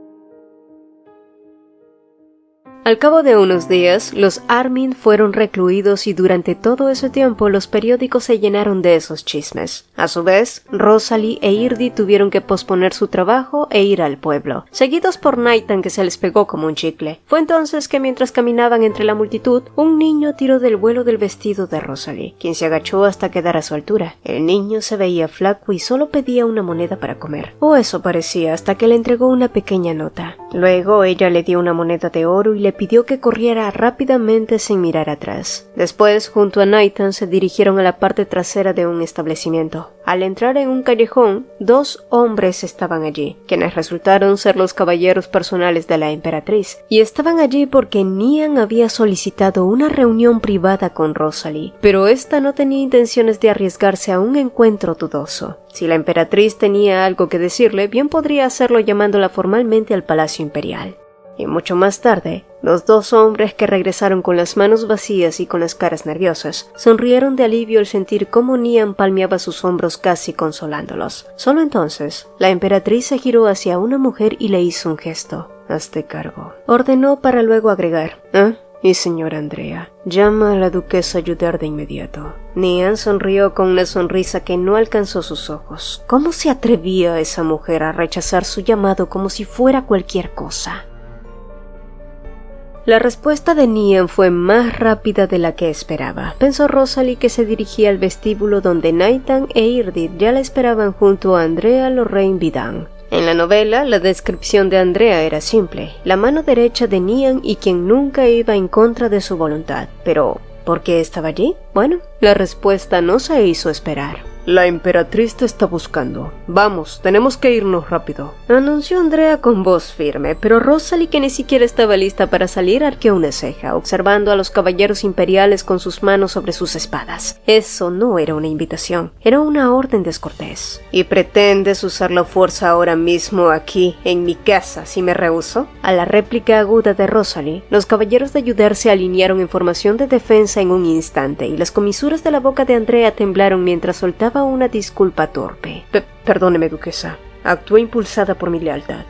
Al cabo de unos días, los Armin fueron recluidos y durante todo ese tiempo los periódicos se llenaron de esos chismes. A su vez, Rosalie e Irdi tuvieron que posponer su trabajo e ir al pueblo, seguidos por Nathan, que se les pegó como un chicle. Fue entonces que mientras caminaban entre la multitud, un niño tiró del vuelo del vestido de Rosalie, quien se agachó hasta quedar a su altura. El niño se veía flaco y solo pedía una moneda para comer. O eso parecía, hasta que le entregó una pequeña nota. Luego ella le dio una moneda de oro y le pidió que corriera rápidamente sin mirar atrás. Después, junto a Nathan, se dirigieron a la parte trasera de un establecimiento. Al entrar en un callejón, dos hombres estaban allí, quienes resultaron ser los caballeros personales de la emperatriz, y estaban allí porque Nian había solicitado una reunión privada con Rosalie, pero ésta no tenía intenciones de arriesgarse a un encuentro dudoso. Si la emperatriz tenía algo que decirle, bien podría hacerlo llamándola formalmente al Palacio Imperial. Y mucho más tarde, los dos hombres, que regresaron con las manos vacías y con las caras nerviosas, sonrieron de alivio al sentir cómo Nian palmeaba sus hombros casi consolándolos. Solo entonces, la emperatriz se giró hacia una mujer y le hizo un gesto. «Hazte cargo», ordenó, para luego agregar: «Y señora Andrea, llama a la duquesa Yuder de inmediato». Nian sonrió con una sonrisa que no alcanzó sus ojos. ¿Cómo se atrevía esa mujer a rechazar su llamado como si fuera cualquier cosa? La respuesta de Nian fue más rápida de la que esperaba. Pensó Rosalie, que se dirigía al vestíbulo donde Nathan e Irdit ya la esperaban junto a Andrea Lorraine Vidal. En la novela, la descripción de Andrea era simple: la mano derecha de Nian y quien nunca iba en contra de su voluntad. Pero, ¿por qué estaba allí? Bueno, la respuesta no se hizo esperar. La emperatriz te está buscando. Vamos, tenemos que irnos rápido, anunció Andrea con voz firme, pero Rosalie, que ni siquiera estaba lista para salir, arqueó una ceja, observando a los caballeros imperiales con sus manos sobre sus espadas. Eso no era una invitación, era una orden descortés. ¿Y pretendes usar la fuerza ahora mismo aquí, en mi casa, si me rehúso? A la réplica aguda de Rosalie, los caballeros de Yuder se alinearon en formación de defensa en un instante, y las comisuras de la boca de Andrea temblaron mientras soltaba una disculpa torpe. Perdóneme, duquesa. Actué impulsada por mi lealtad.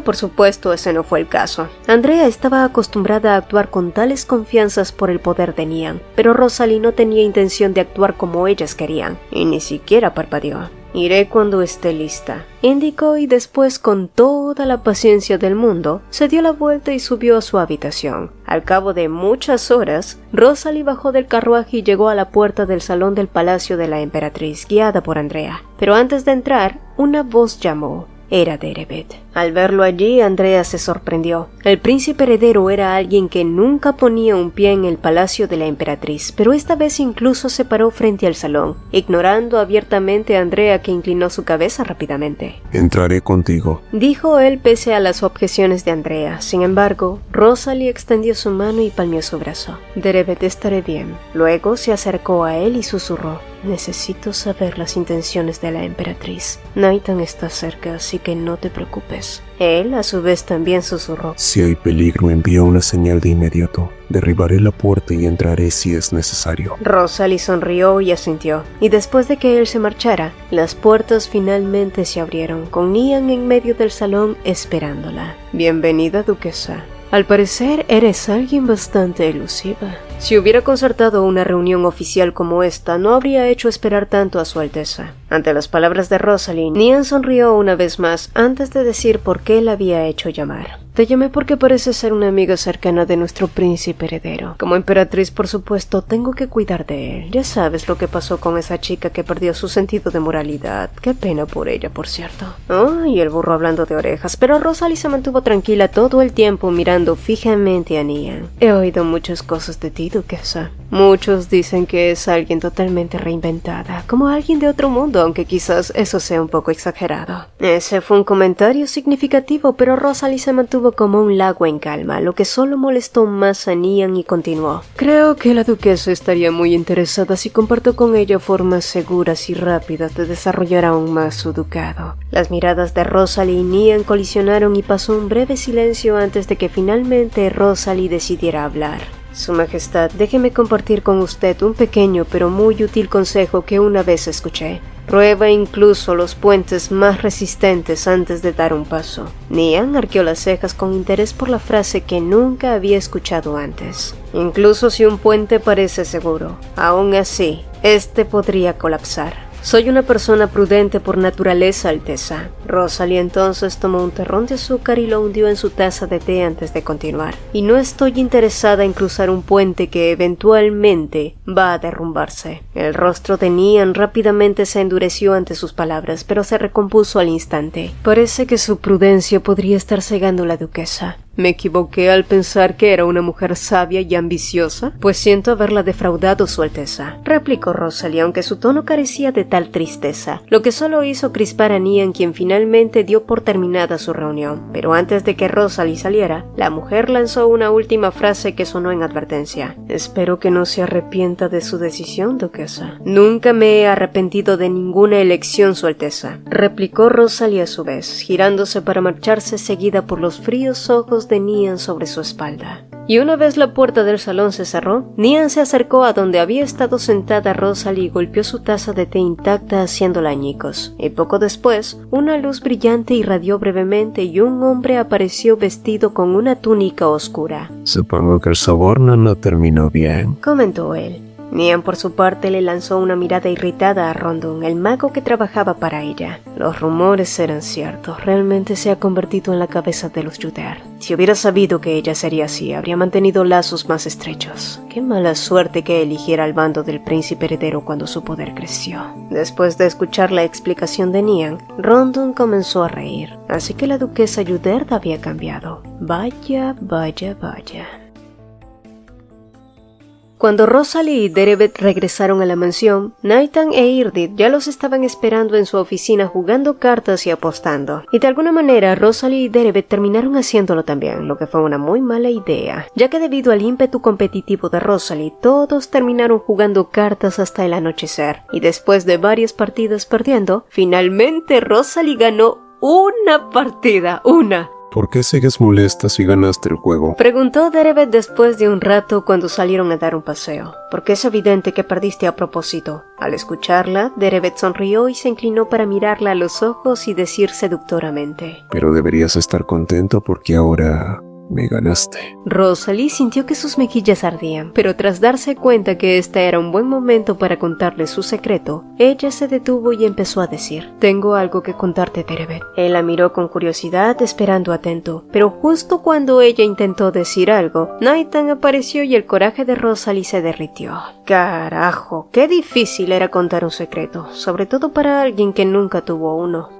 Por supuesto, ese no fue el caso. Andrea estaba acostumbrada a actuar con tales confianzas por el poder de Nian, pero Rosalie no tenía intención de actuar como ellas querían, y ni siquiera parpadeó. «Iré cuando esté lista», indicó, y después, con toda la paciencia del mundo, se dio la vuelta y subió a su habitación. Al cabo de muchas horas, Rosalie bajó del carruaje y llegó a la puerta del salón del palacio de la emperatriz, guiada por Andrea. Pero antes de entrar, una voz llamó. Era Deribet. Al verlo allí, Andrea se sorprendió. El príncipe heredero era alguien que nunca ponía un pie en el palacio de la emperatriz, pero esta vez incluso se paró frente al salón, ignorando abiertamente a Andrea, que inclinó su cabeza rápidamente. «Entraré contigo», dijo él pese a las objeciones de Andrea. Sin embargo, Rosalie extendió su mano y palmeó su brazo. «Deribet, estaré bien». Luego se acercó a él y susurró. «Necesito saber las intenciones de la emperatriz. Naitan está cerca, así que no te preocupes». Él, a su vez, también susurró. «Si hay peligro, envía una señal de inmediato. Derribaré la puerta y entraré si es necesario». Rosalie sonrió y asintió, y después de que él se marchara, las puertas finalmente se abrieron, con Nian en medio del salón esperándola. «Bienvenida, duquesa». Al parecer, eres alguien bastante elusiva. Si hubiera concertado una reunión oficial como esta, no habría hecho esperar tanto a su Alteza. Ante las palabras de Rosalie, Nian sonrió una vez más antes de decir por qué la había hecho llamar. Te llamé porque pareces ser una amiga cercana de nuestro príncipe heredero. Como emperatriz, por supuesto, tengo que cuidar de él. Ya sabes lo que pasó con esa chica que perdió su sentido de moralidad. Qué pena por ella, por cierto. Y el burro hablando de orejas. Pero Rosalie se mantuvo tranquila todo el tiempo mirando fijamente a Nian. He oído muchas cosas de ti, duquesa. Muchos dicen que es alguien totalmente reinventada, como alguien de otro mundo, aunque quizás eso sea un poco exagerado. Ese fue un comentario significativo, pero Rosalie se mantuvo como un lago en calma, lo que solo molestó más a Nian, y continuó. Creo que la duquesa estaría muy interesada si comparto con ella formas seguras y rápidas de desarrollar aún más su ducado. Las miradas de Rosalie y Nian colisionaron y pasó un breve silencio antes de que finalmente Rosalie decidiera hablar. Su Majestad, déjeme compartir con usted un pequeño pero muy útil consejo que una vez escuché. Prueba incluso los puentes más resistentes antes de dar un paso. Nian arqueó las cejas con interés por la frase que nunca había escuchado antes. Incluso si un puente parece seguro, aún así, este podría colapsar. Soy una persona prudente por naturaleza, Alteza. Rosalie entonces tomó un terrón de azúcar y lo hundió en su taza de té antes de continuar. Y no estoy interesada en cruzar un puente que eventualmente va a derrumbarse. El rostro de Nian rápidamente se endureció ante sus palabras, pero se recompuso al instante. Parece que su prudencia podría estar cegando a la duquesa. ¿Me equivoqué al pensar que era una mujer sabia y ambiciosa? Pues siento haberla defraudado, Su Alteza, replicó Rosalie, aunque su tono carecía de tal tristeza, lo que solo hizo crispar a Nian, quien finalmente dio por terminada su reunión. Pero antes de que Rosalie saliera, la mujer lanzó una última frase que sonó en advertencia. Espero que no se arrepienta de su decisión, duquesa. Nunca me he arrepentido de ninguna elección, Su Alteza, replicó Rosalie a su vez, girándose para marcharse seguida por los fríos ojos de Nian sobre su espalda. Y una vez la puerta del salón se cerró, Nian se acercó a donde había estado sentada Rosalie y golpeó su taza de té intacta haciéndola añicos. Y poco después, una luz brillante irradió brevemente y un hombre apareció vestido con una túnica oscura. «Supongo que el soborno no terminó bien», comentó él. Nian, por su parte, le lanzó una mirada irritada a Rondon, el mago que trabajaba para ella. Los rumores eran ciertos. Realmente se ha convertido en la cabeza de los Yuder. Si hubiera sabido que ella sería así, habría mantenido lazos más estrechos. Qué mala suerte que eligiera al bando del príncipe heredero cuando su poder creció. Después de escuchar la explicación de Nian, Rondon comenzó a reír. Así que la duquesa Yuder había cambiado. Vaya, vaya, vaya. Cuando Rosalie y Dereved regresaron a la mansión, Nathan e Irdith ya los estaban esperando en su oficina jugando cartas y apostando. Y de alguna manera Rosalie y Dereved terminaron haciéndolo también, lo que fue una muy mala idea, ya que debido al ímpetu competitivo de Rosalie, todos terminaron jugando cartas hasta el anochecer. Y después de varias partidas perdiendo, finalmente Rosalie ganó una partida, una. ¿Por qué sigues molesta si ganaste el juego? Preguntó Dereved después de un rato cuando salieron a dar un paseo. Porque es evidente que perdiste a propósito. Al escucharla, Dereved sonrió y se inclinó para mirarla a los ojos y decir seductoramente: Pero deberías estar contento porque ahora me ganaste. Rosalie sintió que sus mejillas ardían, pero tras darse cuenta que este era un buen momento para contarle su secreto, ella se detuvo y empezó a decir: Tengo algo que contarte, Dereved. Él la miró con curiosidad, esperando atento, pero justo cuando ella intentó decir algo, Nathan apareció y el coraje de Rosalie se derritió. Carajo, qué difícil era contar un secreto, sobre todo para alguien que nunca tuvo uno.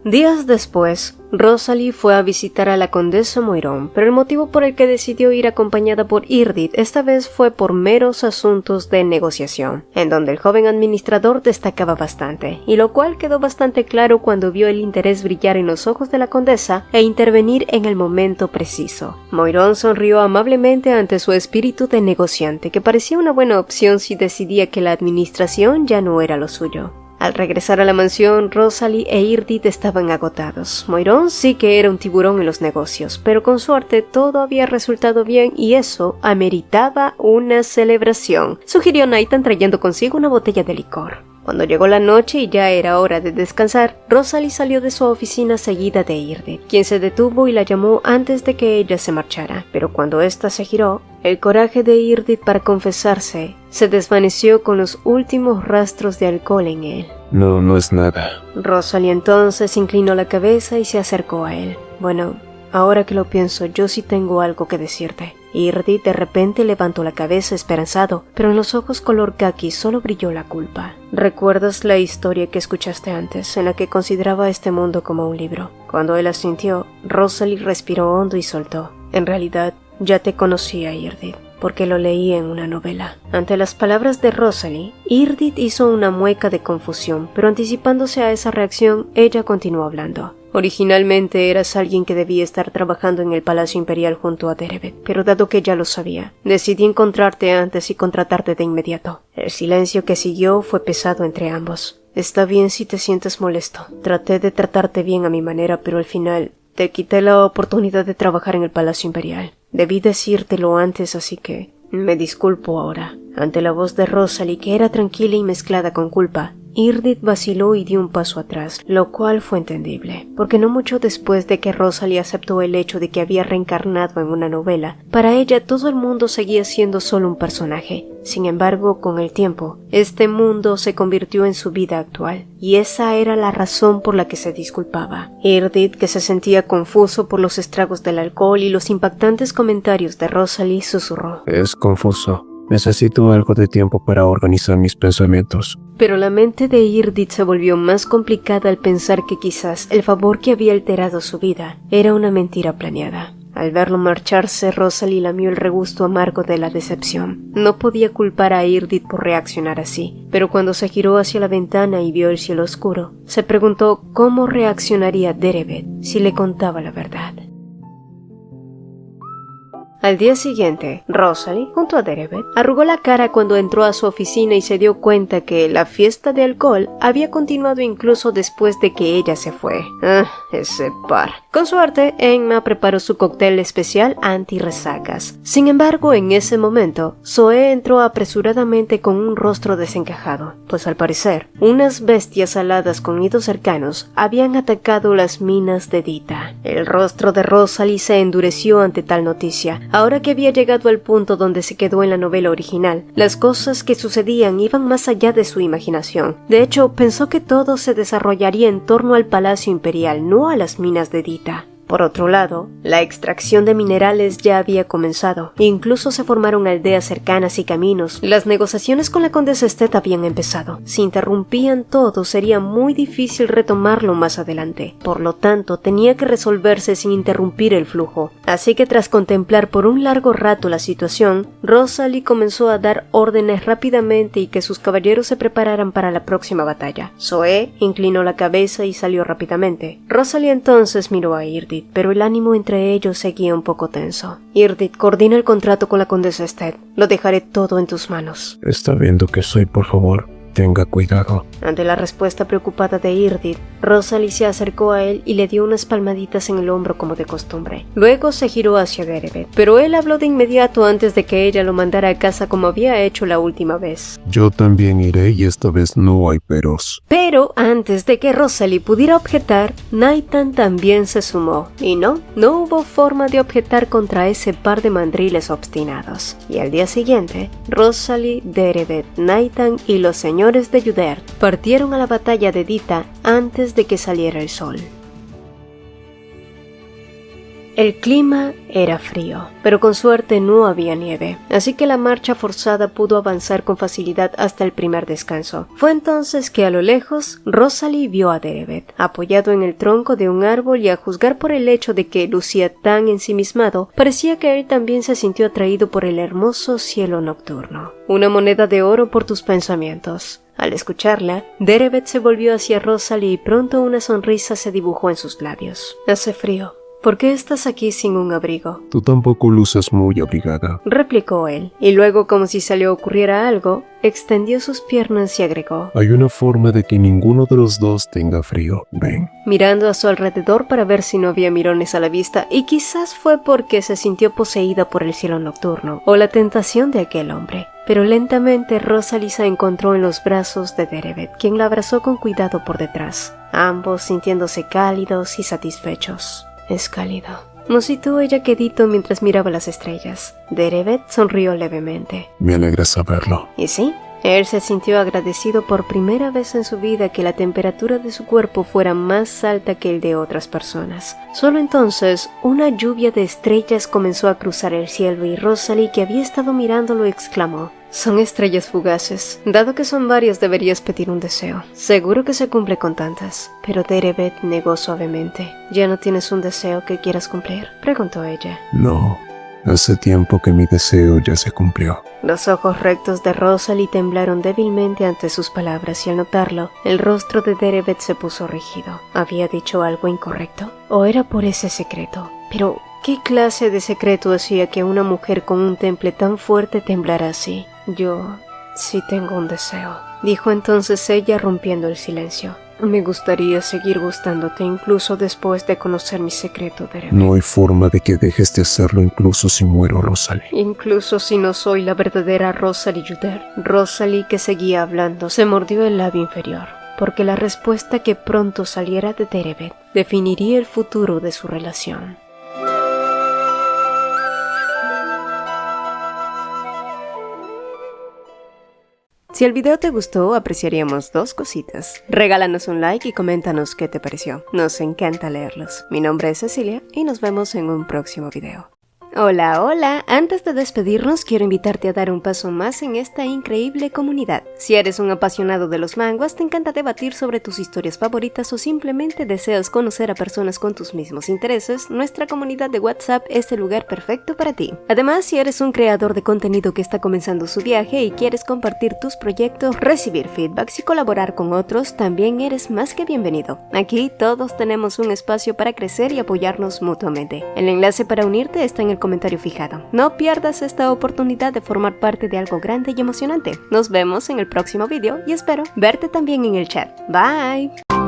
Días después, Rosalie fue a visitar a la condesa Moirón, pero el motivo por el que decidió ir acompañada por Irdith esta vez fue por meros asuntos de negociación, en donde el joven administrador destacaba bastante, y lo cual quedó bastante claro cuando vio el interés brillar en los ojos de la condesa e intervenir en el momento preciso. Moirón sonrió amablemente ante su espíritu de negociante, que parecía una buena opción si decidía que la administración ya no era lo suyo. Al regresar a la mansión, Rosalie e Irdith estaban agotados. Moirón sí que era un tiburón en los negocios, pero con suerte todo había resultado bien y eso ameritaba una celebración, sugirió Nathan trayendo consigo una botella de licor. Cuando llegó la noche y ya era hora de descansar, Rosalie salió de su oficina seguida de Irdith, quien se detuvo y la llamó antes de que ella se marchara. Pero cuando ésta se giró, el coraje de Irdith para confesarse se desvaneció con los últimos rastros de alcohol en él. No es nada. Rosalie entonces inclinó la cabeza y se acercó a él. Bueno, ahora que lo pienso, yo sí tengo algo que decirte. Irdith de repente levantó la cabeza esperanzado, pero en los ojos color caqui solo brilló la culpa. ¿Recuerdas la historia que escuchaste antes, en la que consideraba este mundo como un libro? Cuando él asintió, Rosalie respiró hondo y soltó: En realidad, ya te conocía, Irdith, porque lo leí en una novela. Ante las palabras de Rosalie, Irdith hizo una mueca de confusión, pero anticipándose a esa reacción, ella continuó hablando. Originalmente eras alguien que debía estar trabajando en el Palacio Imperial junto a Dereved, pero dado que ya lo sabía, decidí encontrarte antes y contratarte de inmediato. El silencio que siguió fue pesado entre ambos. Está bien si te sientes molesto. Traté de tratarte bien a mi manera, pero al final te quité la oportunidad de trabajar en el Palacio Imperial. Debí decírtelo antes, así que me disculpo ahora. Ante la voz de Rosalie, que era tranquila y mezclada con culpa, Irdith vaciló y dio un paso atrás, lo cual fue entendible, porque no mucho después de que Rosalie aceptó el hecho de que había reencarnado en una novela, para ella todo el mundo seguía siendo solo un personaje. Sin embargo, con el tiempo, este mundo se convirtió en su vida actual, y esa era la razón por la que se disculpaba. Irdith, que se sentía confuso por los estragos del alcohol y los impactantes comentarios de Rosalie, susurró: Es confuso. Necesito algo de tiempo para organizar mis pensamientos. Pero la mente de Irdith se volvió más complicada al pensar que quizás el favor que había alterado su vida era una mentira planeada. Al verlo marcharse, Rosalie lamió el regusto amargo de la decepción. No podía culpar a Irdith por reaccionar así, pero cuando se giró hacia la ventana y vio el cielo oscuro, se preguntó cómo reaccionaría Dereved si le contaba la verdad. Al día siguiente, Rosalie, junto a Dereved, arrugó la cara cuando entró a su oficina y se dio cuenta que la fiesta de alcohol había continuado incluso después de que ella se fue. Ese par. Con suerte, Enma preparó su cóctel especial anti-resacas. Sin embargo, en ese momento, Zoe entró apresuradamente con un rostro desencajado, pues al parecer, unas bestias aladas con nidos cercanos habían atacado las minas de Dita. El rostro de Rosalie se endureció ante tal noticia. Ahora que había llegado al punto donde se quedó en la novela original, las cosas que sucedían iban más allá de su imaginación. De hecho, pensó que todo se desarrollaría en torno al Palacio Imperial, no a las minas de Dita. Por otro lado, la extracción de minerales ya había comenzado. Incluso se formaron aldeas cercanas y caminos. Las negociaciones con la condesa Estet habían empezado. Si interrumpían todo, sería muy difícil retomarlo más adelante. Por lo tanto, tenía que resolverse sin interrumpir el flujo. Así que tras contemplar por un largo rato la situación, Rosalie comenzó a dar órdenes rápidamente y que sus caballeros se prepararan para la próxima batalla. Zoe inclinó la cabeza y salió rápidamente. Rosalie entonces miró a Irdit, pero el ánimo entre ellos seguía un poco tenso. Irdit, coordina el contrato con la condesa Estet. Lo dejaré todo en tus manos. Está viendo que soy, por favor. Tenga cuidado. Ante la respuesta preocupada de Irdit, Rosalie se acercó a él y le dio unas palmaditas en el hombro como de costumbre. Luego se giró hacia Dereved, pero él habló de inmediato antes de que ella lo mandara a casa como había hecho la última vez. Yo también iré y esta vez no hay peros. Pero antes de que Rosalie pudiera objetar, Naitan también se sumó. Y no hubo forma de objetar contra ese par de mandriles obstinados. Y al día siguiente, Rosalie, Dereved, Naitan y los señores de Yudert partieron a la batalla de Dita antes de que saliera el sol. El clima era frío, pero con suerte no había nieve, así que la marcha forzada pudo avanzar con facilidad hasta el primer descanso. Fue entonces que a lo lejos Rosalie vio a Dereved, apoyado en el tronco de un árbol, y a juzgar por el hecho de que lucía tan ensimismado, parecía que él también se sintió atraído por el hermoso cielo nocturno. Una moneda de oro por tus pensamientos. Al escucharla, Dereved se volvió hacia Rosalie y pronto una sonrisa se dibujó en sus labios. Hace frío. ¿Por qué estás aquí sin un abrigo? Tú tampoco luces muy abrigada, replicó él, y luego, como si se le ocurriera algo, extendió sus piernas y agregó: hay una forma de que ninguno de los dos tenga frío. Ven. Mirando a su alrededor para ver si no había mirones a la vista, y quizás fue porque se sintió poseída por el cielo nocturno, o la tentación de aquel hombre. Pero lentamente Rosalie se encontró en los brazos de Dereved, quien la abrazó con cuidado por detrás, ambos sintiéndose cálidos y satisfechos. Es cálido, musitó ella quedito mientras miraba las estrellas. Dereved sonrió levemente. Me alegra saberlo. ¿Y sí? Él se sintió agradecido por primera vez en su vida que la temperatura de su cuerpo fuera más alta que el de otras personas. Solo entonces, una lluvia de estrellas comenzó a cruzar el cielo y Rosalie, que había estado mirándolo, exclamó: son estrellas fugaces. Dado que son varias, deberías pedir un deseo. Seguro que se cumple con tantas. Pero Dereved negó suavemente. ¿Ya no tienes un deseo que quieras cumplir?, preguntó ella. No. Hace tiempo que mi deseo ya se cumplió. Los ojos rectos de Rosalie temblaron débilmente ante sus palabras y al notarlo, el rostro de Dereved se puso rígido. ¿Había dicho algo incorrecto? ¿O era por ese secreto? Pero, ¿qué clase de secreto hacía que una mujer con un temple tan fuerte temblara así? Yo sí tengo un deseo, dijo entonces ella, rompiendo el silencio. Me gustaría seguir gustándote incluso después de conocer mi secreto, Dereved. No hay forma de que dejes de hacerlo incluso si muero, Rosalie. Incluso si no soy la verdadera Rosalie Yudert. Rosalie, que seguía hablando, se mordió el labio inferior, porque la respuesta que pronto saliera de Dereved definiría el futuro de su relación. Si el video te gustó, apreciaríamos dos cositas. Regálanos un like y coméntanos qué te pareció. Nos encanta leerlos. Mi nombre es Cecilia y nos vemos en un próximo video. Hola, hola. Antes de despedirnos, quiero invitarte a dar un paso más en esta increíble comunidad. Si eres un apasionado de los manguas, te encanta debatir sobre tus historias favoritas o simplemente deseas conocer a personas con tus mismos intereses, nuestra comunidad de WhatsApp es el lugar perfecto para ti. Además, si eres un creador de contenido que está comenzando su viaje y quieres compartir tus proyectos, recibir feedbacks y colaborar con otros, también eres más que bienvenido. Aquí todos tenemos un espacio para crecer y apoyarnos mutuamente. El enlace para unirte está en el comentario fijado. No pierdas esta oportunidad de formar parte de algo grande y emocionante. Nos vemos en el próximo video y espero verte también en el chat. Bye.